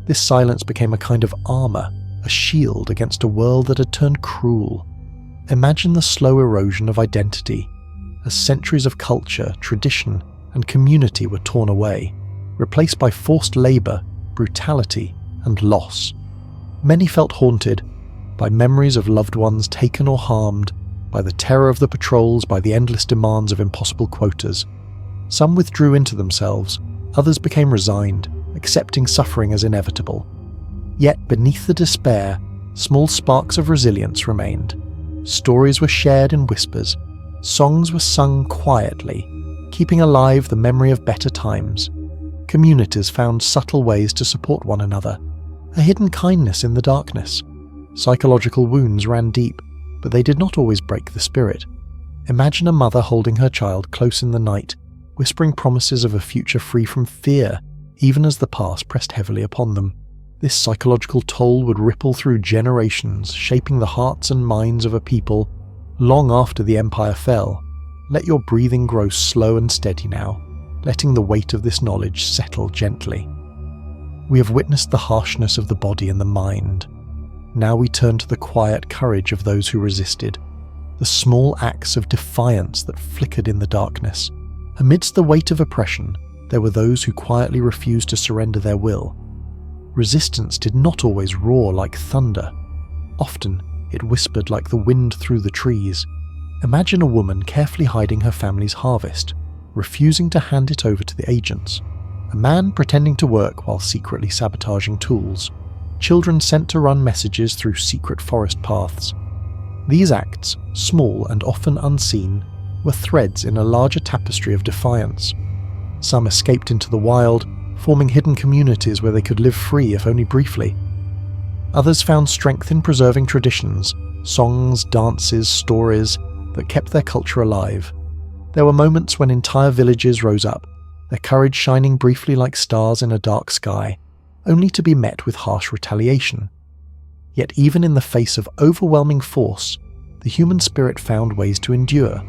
This silence became a kind of armor, a shield against a world that had turned cruel. Imagine the slow erosion of identity, as centuries of culture, tradition, and community were torn away, replaced by forced labor, brutality, and loss. Many felt haunted by memories of loved ones taken or harmed, by the terror of the patrols, by the endless demands of impossible quotas. Some withdrew into themselves, others became resigned, accepting suffering as inevitable. Yet beneath the despair, small sparks of resilience remained. Stories were shared in whispers, songs were sung quietly, keeping alive the memory of better times. Communities found subtle ways to support one another, a hidden kindness in the darkness. Psychological wounds ran deep, but they did not always break the spirit. Imagine a mother holding her child close in the night, whispering promises of a future free from fear, even as the past pressed heavily upon them. This psychological toll would ripple through generations, shaping the hearts and minds of a people long after the empire fell. Let your breathing grow slow and steady now, letting the weight of this knowledge settle gently. We have witnessed the harshness of the body and the mind. Now we turn to the quiet courage of those who resisted, the small acts of defiance that flickered in the darkness. Amidst the weight of oppression, there were those who quietly refused to surrender their will. Resistance did not always roar like thunder. Often, it whispered like the wind through the trees. Imagine a woman carefully hiding her family's harvest, refusing to hand it over to the agents. A man pretending to work while secretly sabotaging tools. Children sent to run messages through secret forest paths. These acts, small and often unseen, were threads in a larger tapestry of defiance. Some escaped into the wild, forming hidden communities where they could live free if only briefly. Others found strength in preserving traditions, songs, dances, stories that kept their culture alive. There were moments when entire villages rose up, their courage shining briefly like stars in a dark sky, only to be met with harsh retaliation. Yet even in the face of overwhelming force, the human spirit found ways to endure.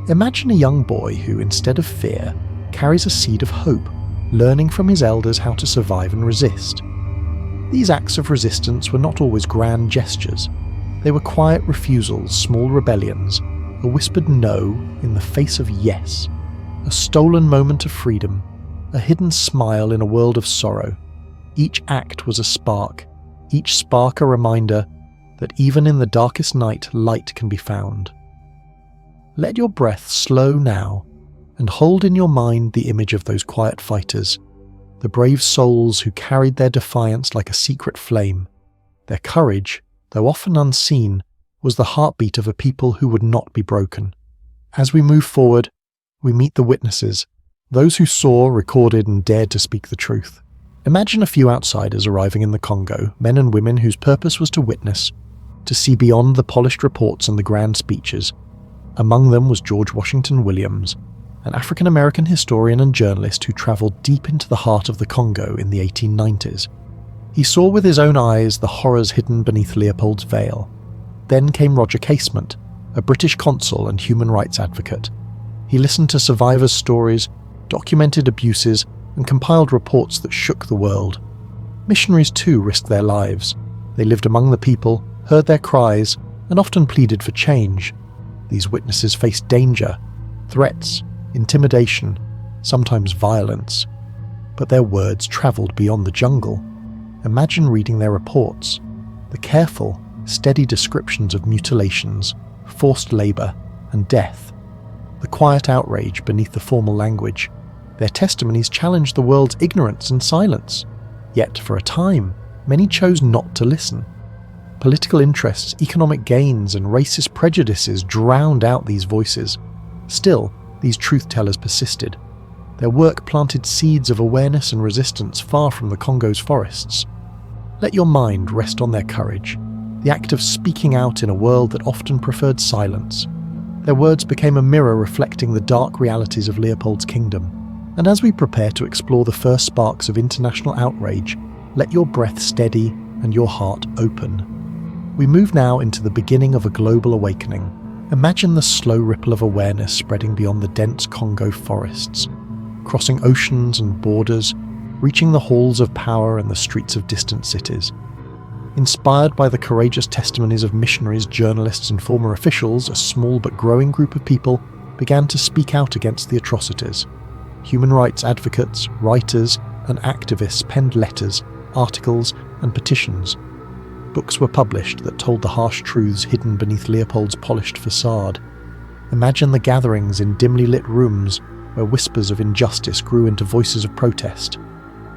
Imagine a young boy who, instead of fear, carries a seed of hope, learning from his elders how to survive and resist. These acts of resistance were not always grand gestures. They were quiet refusals, small rebellions, a whispered no in the face of yes, a stolen moment of freedom, a hidden smile in a world of sorrow. Each act was a spark, each spark a reminder that even in the darkest night, light can be found. Let your breath slow now, and hold in your mind the image of those quiet fighters, the brave souls who carried their defiance like a secret flame. Their courage, though often unseen, was the heartbeat of a people who would not be broken. As we move forward, we meet the witnesses, those who saw, recorded, and dared to speak the truth. Imagine a few outsiders arriving in the Congo, men and women whose purpose was to witness, to see beyond the polished reports and the grand speeches. Among them was George Washington Williams, an African-American historian and journalist who travelled deep into the heart of the Congo in the 1890s. He saw with his own eyes the horrors hidden beneath Leopold's veil. Then came Roger Casement, a British consul and human rights advocate. He listened to survivors' stories, documented abuses, and compiled reports that shook the world. Missionaries too risked their lives. They lived among the people, heard their cries, and often pleaded for change. These witnesses faced danger, threats, intimidation, sometimes violence. But their words travelled beyond the jungle. Imagine reading their reports, the careful, steady descriptions of mutilations, forced labour, and death. The quiet outrage beneath the formal language. Their testimonies challenged the world's ignorance and silence. Yet, for a time, many chose not to listen. Political interests, economic gains, and racist prejudices drowned out these voices. Still, these truth-tellers persisted. Their work planted seeds of awareness and resistance far from the Congo's forests. Let your mind rest on their courage, the act of speaking out in a world that often preferred silence. Their words became a mirror reflecting the dark realities of Leopold's kingdom. And as we prepare to explore the first sparks of international outrage, let your breath steady and your heart open. We move now into the beginning of a global awakening. Imagine the slow ripple of awareness spreading beyond the dense Congo forests, crossing oceans and borders, reaching the halls of power and the streets of distant cities. Inspired by the courageous testimonies of missionaries, journalists, and former officials, a small but growing group of people began to speak out against the atrocities. Human rights advocates, writers, and activists penned letters, articles, and petitions. Books were published that told the harsh truths hidden beneath Leopold's polished facade. Imagine the gatherings in dimly lit rooms where whispers of injustice grew into voices of protest.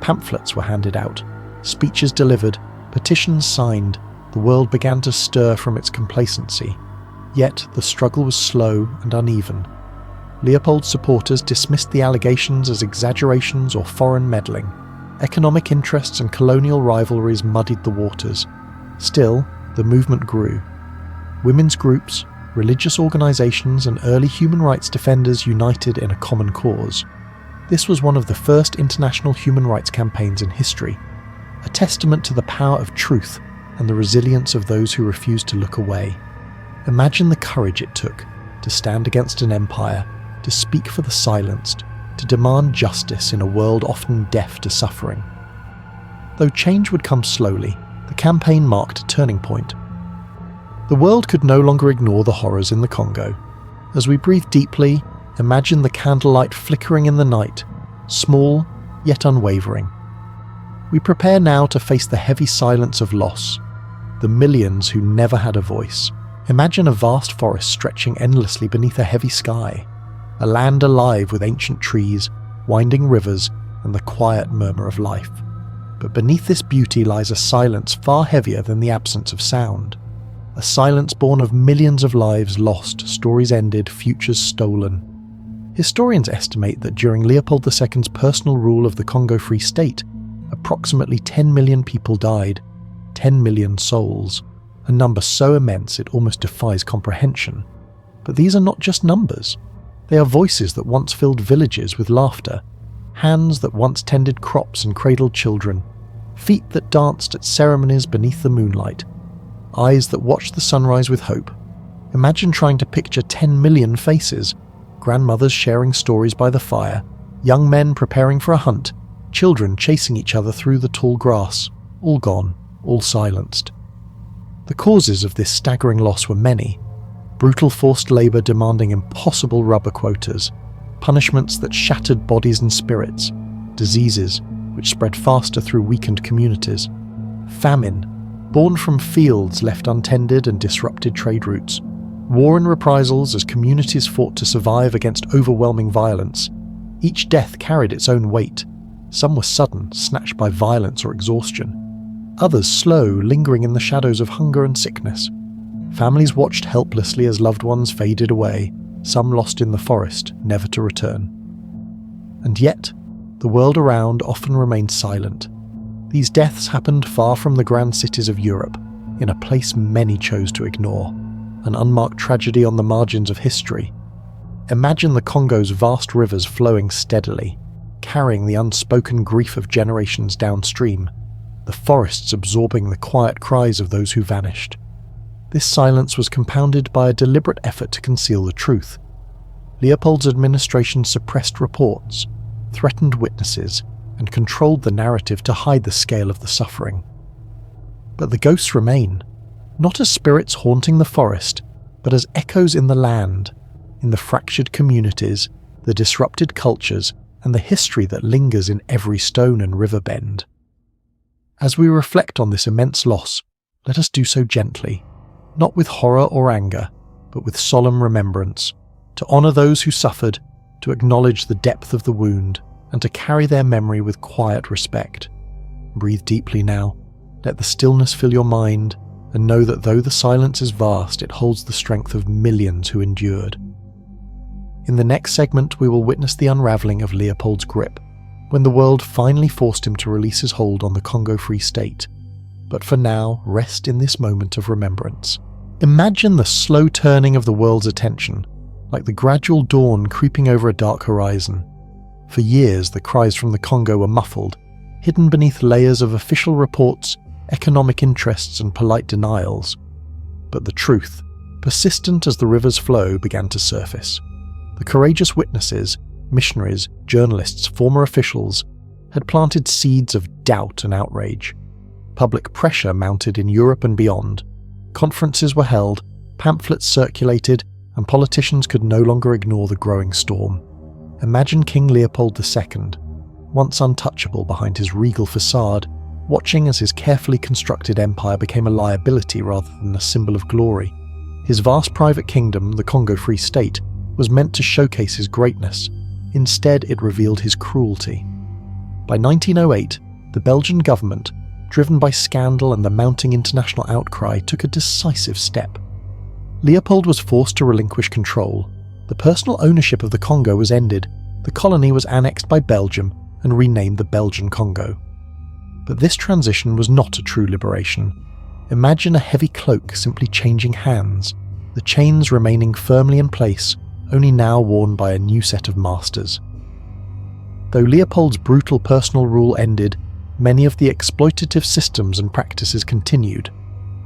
Pamphlets were handed out, speeches delivered, petitions signed. The world began to stir from its complacency. Yet the struggle was slow and uneven. Leopold's supporters dismissed the allegations as exaggerations or foreign meddling. Economic interests and colonial rivalries muddied the waters. Still, the movement grew. Women's groups, religious organizations, and early human rights defenders united in a common cause. This was one of the first international human rights campaigns in history, a testament to the power of truth and the resilience of those who refused to look away. Imagine the courage it took to stand against an empire, to speak for the silenced, to demand justice in a world often deaf to suffering. Though change would come slowly, the campaign marked a turning point. The world could no longer ignore the horrors in the Congo. As we breathe deeply, imagine the candlelight flickering in the night, small yet unwavering. We prepare now to face the heavy silence of loss, the millions who never had a voice. Imagine a vast forest stretching endlessly beneath a heavy sky, a land alive with ancient trees, winding rivers, and the quiet murmur of life. But beneath this beauty lies a silence far heavier than the absence of sound. A silence born of millions of lives lost, stories ended, futures stolen. Historians estimate that during Leopold II's personal rule of the Congo Free State, approximately 10 million people died, 10 million souls, a number so immense it almost defies comprehension. But these are not just numbers. They are voices that once filled villages with laughter, hands that once tended crops and cradled children, feet that danced at ceremonies beneath the moonlight, eyes that watched the sunrise with hope. Imagine trying to picture 10 million faces, grandmothers sharing stories by the fire, young men preparing for a hunt, children chasing each other through the tall grass, all gone, all silenced. The causes of this staggering loss were many. Brutal forced labour demanding impossible rubber quotas, punishments that shattered bodies and spirits, diseases which spread faster through weakened communities, famine, born from fields left untended and disrupted trade routes, war and reprisals as communities fought to survive against overwhelming violence. Each death carried its own weight. Some were sudden, snatched by violence or exhaustion. Others slow, lingering in the shadows of hunger and sickness. Families watched helplessly as loved ones faded away, some lost in the forest, never to return. And yet, the world around often remained silent. These deaths happened far from the grand cities of Europe, in a place many chose to ignore, an unmarked tragedy on the margins of history. Imagine the Congo's vast rivers flowing steadily, carrying the unspoken grief of generations downstream, the forests absorbing the quiet cries of those who vanished. This silence was compounded by a deliberate effort to conceal the truth. Leopold's administration suppressed reports, threatened witnesses, and controlled the narrative to hide the scale of the suffering. But the ghosts remain, not as spirits haunting the forest, but as echoes in the land, in the fractured communities, the disrupted cultures, and the history that lingers in every stone and river bend. As we reflect on this immense loss, let us do so gently, not with horror or anger, but with solemn remembrance, to honour those who suffered, to acknowledge the depth of the wound, and to carry their memory with quiet respect. Breathe deeply now, let the stillness fill your mind, and know that though the silence is vast, it holds the strength of millions who endured. In the next segment, we will witness the unravelling of Leopold's grip, when the world finally forced him to release his hold on the Congo Free State. But for now, rest in this moment of remembrance. Imagine the slow turning of the world's attention, like the gradual dawn creeping over a dark horizon. For years, the cries from the Congo were muffled, hidden beneath layers of official reports, economic interests, and polite denials. But the truth, persistent as the river's flow, began to surface. The courageous witnesses, missionaries, journalists, former officials, had planted seeds of doubt and outrage. Public pressure mounted in Europe and beyond. Conferences were held, pamphlets circulated, and politicians could no longer ignore the growing storm. Imagine King Leopold II, once untouchable behind his regal facade, watching as his carefully constructed empire became a liability rather than a symbol of glory. His vast private kingdom, the Congo Free State, was meant to showcase his greatness. Instead, it revealed his cruelty. By 1908, the Belgian government, driven by scandal and the mounting international outcry, took a decisive step. Leopold was forced to relinquish control. The personal ownership of the Congo was ended, the colony was annexed by Belgium and renamed the Belgian Congo. But this transition was not a true liberation. Imagine a heavy cloak simply changing hands, the chains remaining firmly in place, only now worn by a new set of masters. Though Leopold's brutal personal rule ended, many of the exploitative systems and practices continued.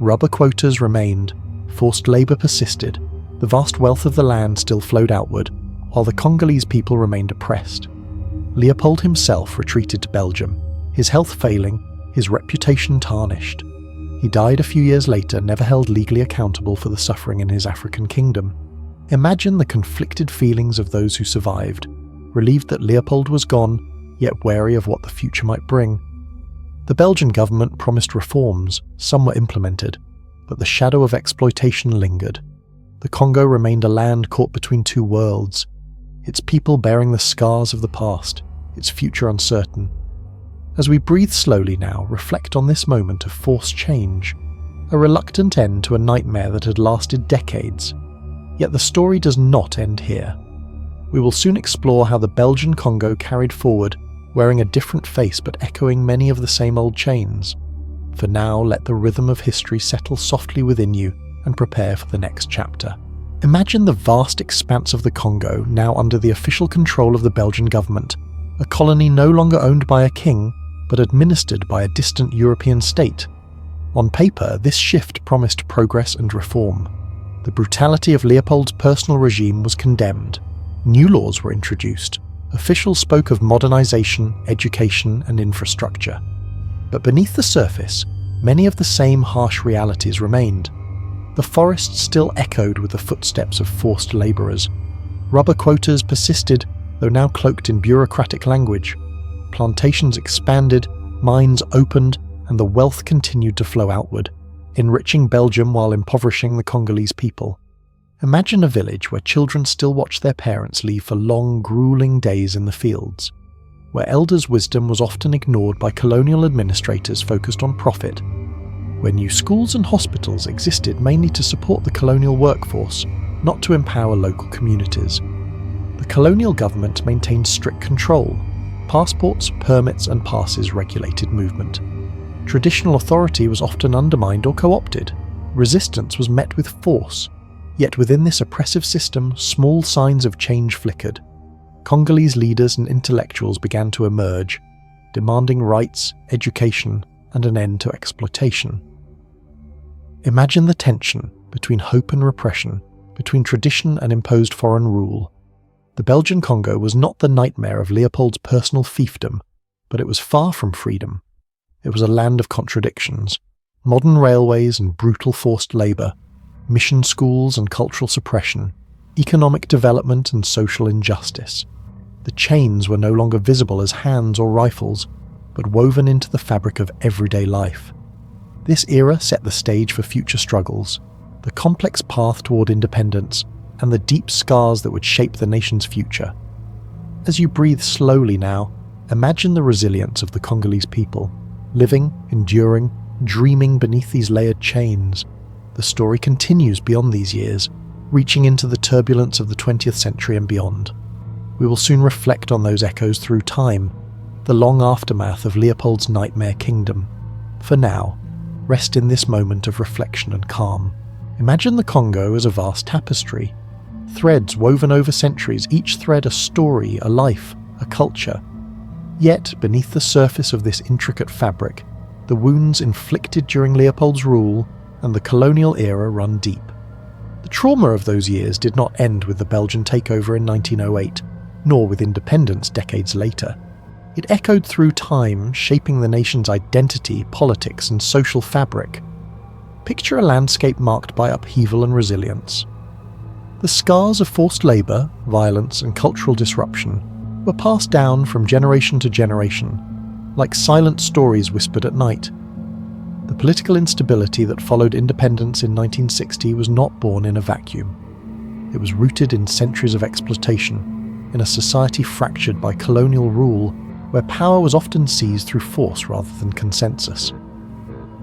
Rubber quotas remained, forced labour persisted, the vast wealth of the land still flowed outward, while the Congolese people remained oppressed. Leopold himself retreated to Belgium, his health failing, his reputation tarnished. He died a few years later, never held legally accountable for the suffering in his African kingdom. Imagine the conflicted feelings of those who survived, relieved that Leopold was gone, yet wary of what the future might bring. The Belgian government promised reforms, some were implemented, but the shadow of exploitation lingered. The Congo remained a land caught between two worlds, its people bearing the scars of the past, its future uncertain. As we breathe slowly now, reflect on this moment of forced change, a reluctant end to a nightmare that had lasted decades. Yet the story does not end here. We will soon explore how the Belgian Congo carried forward, wearing a different face but echoing many of the same old chains. For now, let the rhythm of history settle softly within you and prepare for the next chapter. Imagine the vast expanse of the Congo now under the official control of the Belgian government, a colony no longer owned by a king, but administered by a distant European state. On paper, this shift promised progress and reform. The brutality of Leopold's personal regime was condemned. New laws were introduced. Officials spoke of modernization, education, and infrastructure. But beneath the surface, many of the same harsh realities remained. The forests still echoed with the footsteps of forced laborers. Rubber quotas persisted, though now cloaked in bureaucratic language. Plantations expanded, mines opened, and the wealth continued to flow outward, enriching Belgium while impoverishing the Congolese people. Imagine a village where children still watch their parents leave for long, grueling days in the fields, where elders' wisdom was often ignored by colonial administrators focused on profit, where new schools and hospitals existed mainly to support the colonial workforce, not to empower local communities. The colonial government maintained strict control. Passports, permits, and passes regulated movement. Traditional authority was often undermined or co-opted. Resistance was met with force. Yet within this oppressive system, small signs of change flickered. Congolese leaders and intellectuals began to emerge, demanding rights, education, and an end to exploitation. Imagine the tension between hope and repression, between tradition and imposed foreign rule. The Belgian Congo was not the nightmare of Leopold's personal fiefdom, but it was far from freedom. It was a land of contradictions, modern railways and brutal forced labour, mission schools and cultural suppression, economic development and social injustice. The chains were no longer visible as hands or rifles, but woven into the fabric of everyday life. This era set the stage for future struggles, the complex path toward independence, and the deep scars that would shape the nation's future. As you breathe slowly now, imagine the resilience of the Congolese people, living, enduring, dreaming beneath these layered chains. The story continues beyond these years, reaching into the turbulence of the 20th century and beyond. We will soon reflect on those echoes through time, the long aftermath of Leopold's nightmare kingdom. For now, rest in this moment of reflection and calm. Imagine the Congo as a vast tapestry. Threads woven over centuries, each thread a story, a life, a culture. Yet, beneath the surface of this intricate fabric, the wounds inflicted during Leopold's rule and the colonial era run deep. The trauma of those years did not end with the Belgian takeover in 1908, nor with independence decades later. It echoed through time, shaping the nation's identity, politics, and social fabric. Picture a landscape marked by upheaval and resilience. The scars of forced labour, violence, and cultural disruption were passed down from generation to generation, like silent stories whispered at night. The political instability that followed independence in 1960 was not born in a vacuum. It was rooted in centuries of exploitation, in a society fractured by colonial rule, where power was often seized through force rather than consensus.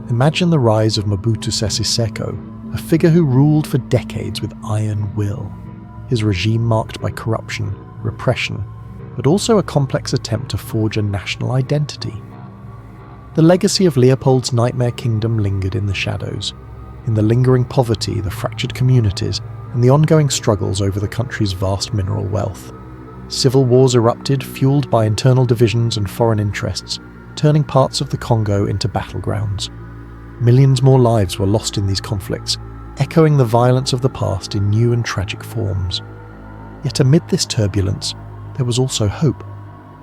Imagine the rise of Mobutu Sese Seko, a figure who ruled for decades with iron will, his regime marked by corruption, repression, but also a complex attempt to forge a national identity. The legacy of Leopold's nightmare kingdom lingered in the shadows, in the lingering poverty, the fractured communities, and the ongoing struggles over the country's vast mineral wealth. Civil wars erupted, fueled by internal divisions and foreign interests, turning parts of the Congo into battlegrounds. Millions more lives were lost in these conflicts, echoing the violence of the past in new and tragic forms. Yet amid this turbulence, there was also hope.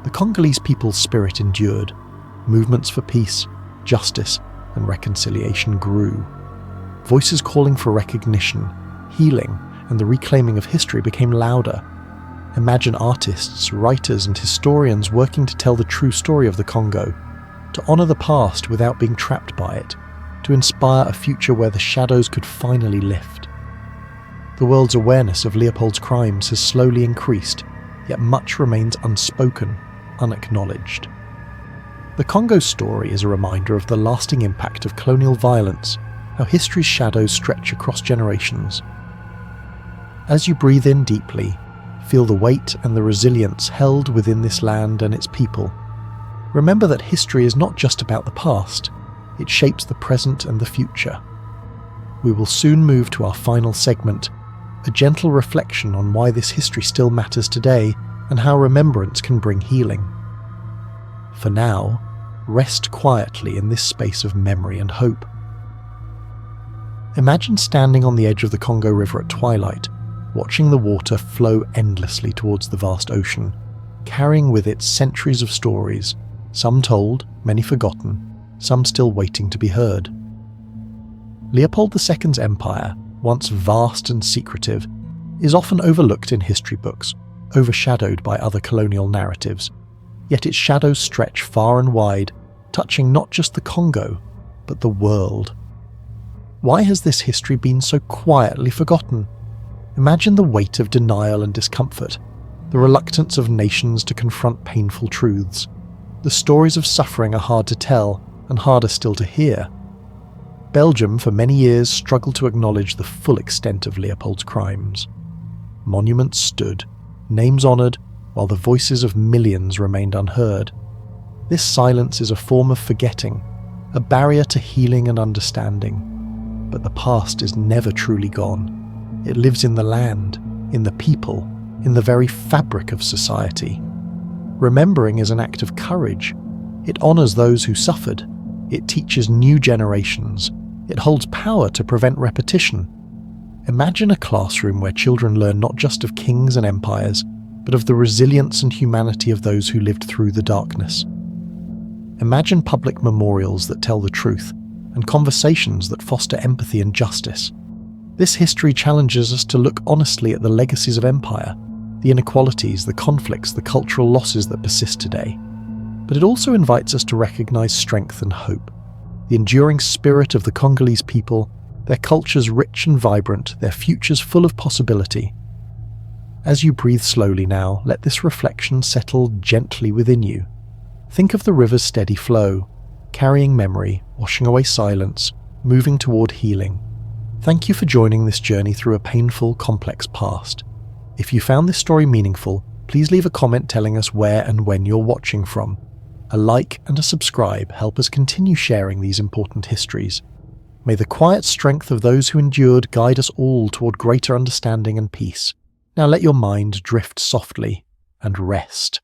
The Congolese people's spirit endured. Movements for peace, justice, and reconciliation grew. Voices calling for recognition, healing, and the reclaiming of history became louder. Imagine artists, writers, and historians working to tell the true story of the Congo, to honour the past without being trapped by it, to inspire a future where the shadows could finally lift. The world's awareness of Leopold's crimes has slowly increased, yet much remains unspoken, unacknowledged. The Congo story is a reminder of the lasting impact of colonial violence, how history's shadows stretch across generations. As you breathe in deeply, feel the weight and the resilience held within this land and its people. Remember that history is not just about the past, it shapes the present and the future. We will soon move to our final segment, a gentle reflection on why this history still matters today and how remembrance can bring healing. For now, rest quietly in this space of memory and hope. Imagine standing on the edge of the Congo River at twilight, watching the water flow endlessly towards the vast ocean, carrying with it centuries of stories, some told, many forgotten, some still waiting to be heard. Leopold II's empire, once vast and secretive, is often overlooked in history books, overshadowed by other colonial narratives, yet its shadows stretch far and wide, touching not just the Congo, but the world. Why has this history been so quietly forgotten? Imagine the weight of denial and discomfort, the reluctance of nations to confront painful truths. The stories of suffering are hard to tell, and harder still to hear. Belgium for many years struggled to acknowledge the full extent of Leopold's crimes. Monuments stood, names honoured, while the voices of millions remained unheard. This silence is a form of forgetting, a barrier to healing and understanding. But the past is never truly gone. It lives in the land, in the people, in the very fabric of society. Remembering is an act of courage. It honours those who suffered. It teaches new generations. It holds power to prevent repetition. Imagine a classroom where children learn not just of kings and empires, but of the resilience and humanity of those who lived through the darkness. Imagine public memorials that tell the truth, and conversations that foster empathy and justice. This history challenges us to look honestly at the legacies of empire, the inequalities, the conflicts, the cultural losses that persist today. But it also invites us to recognize strength and hope, the enduring spirit of the Congolese people, their cultures rich and vibrant, their futures full of possibility. As you breathe slowly now, let this reflection settle gently within you. Think of the river's steady flow, carrying memory, washing away silence, moving toward healing. Thank you for joining this journey through a painful, complex past. If you found this story meaningful, please leave a comment telling us where and when you're watching from. A like and a subscribe help us continue sharing these important histories. May the quiet strength of those who endured guide us all toward greater understanding and peace. Now let your mind drift softly and rest.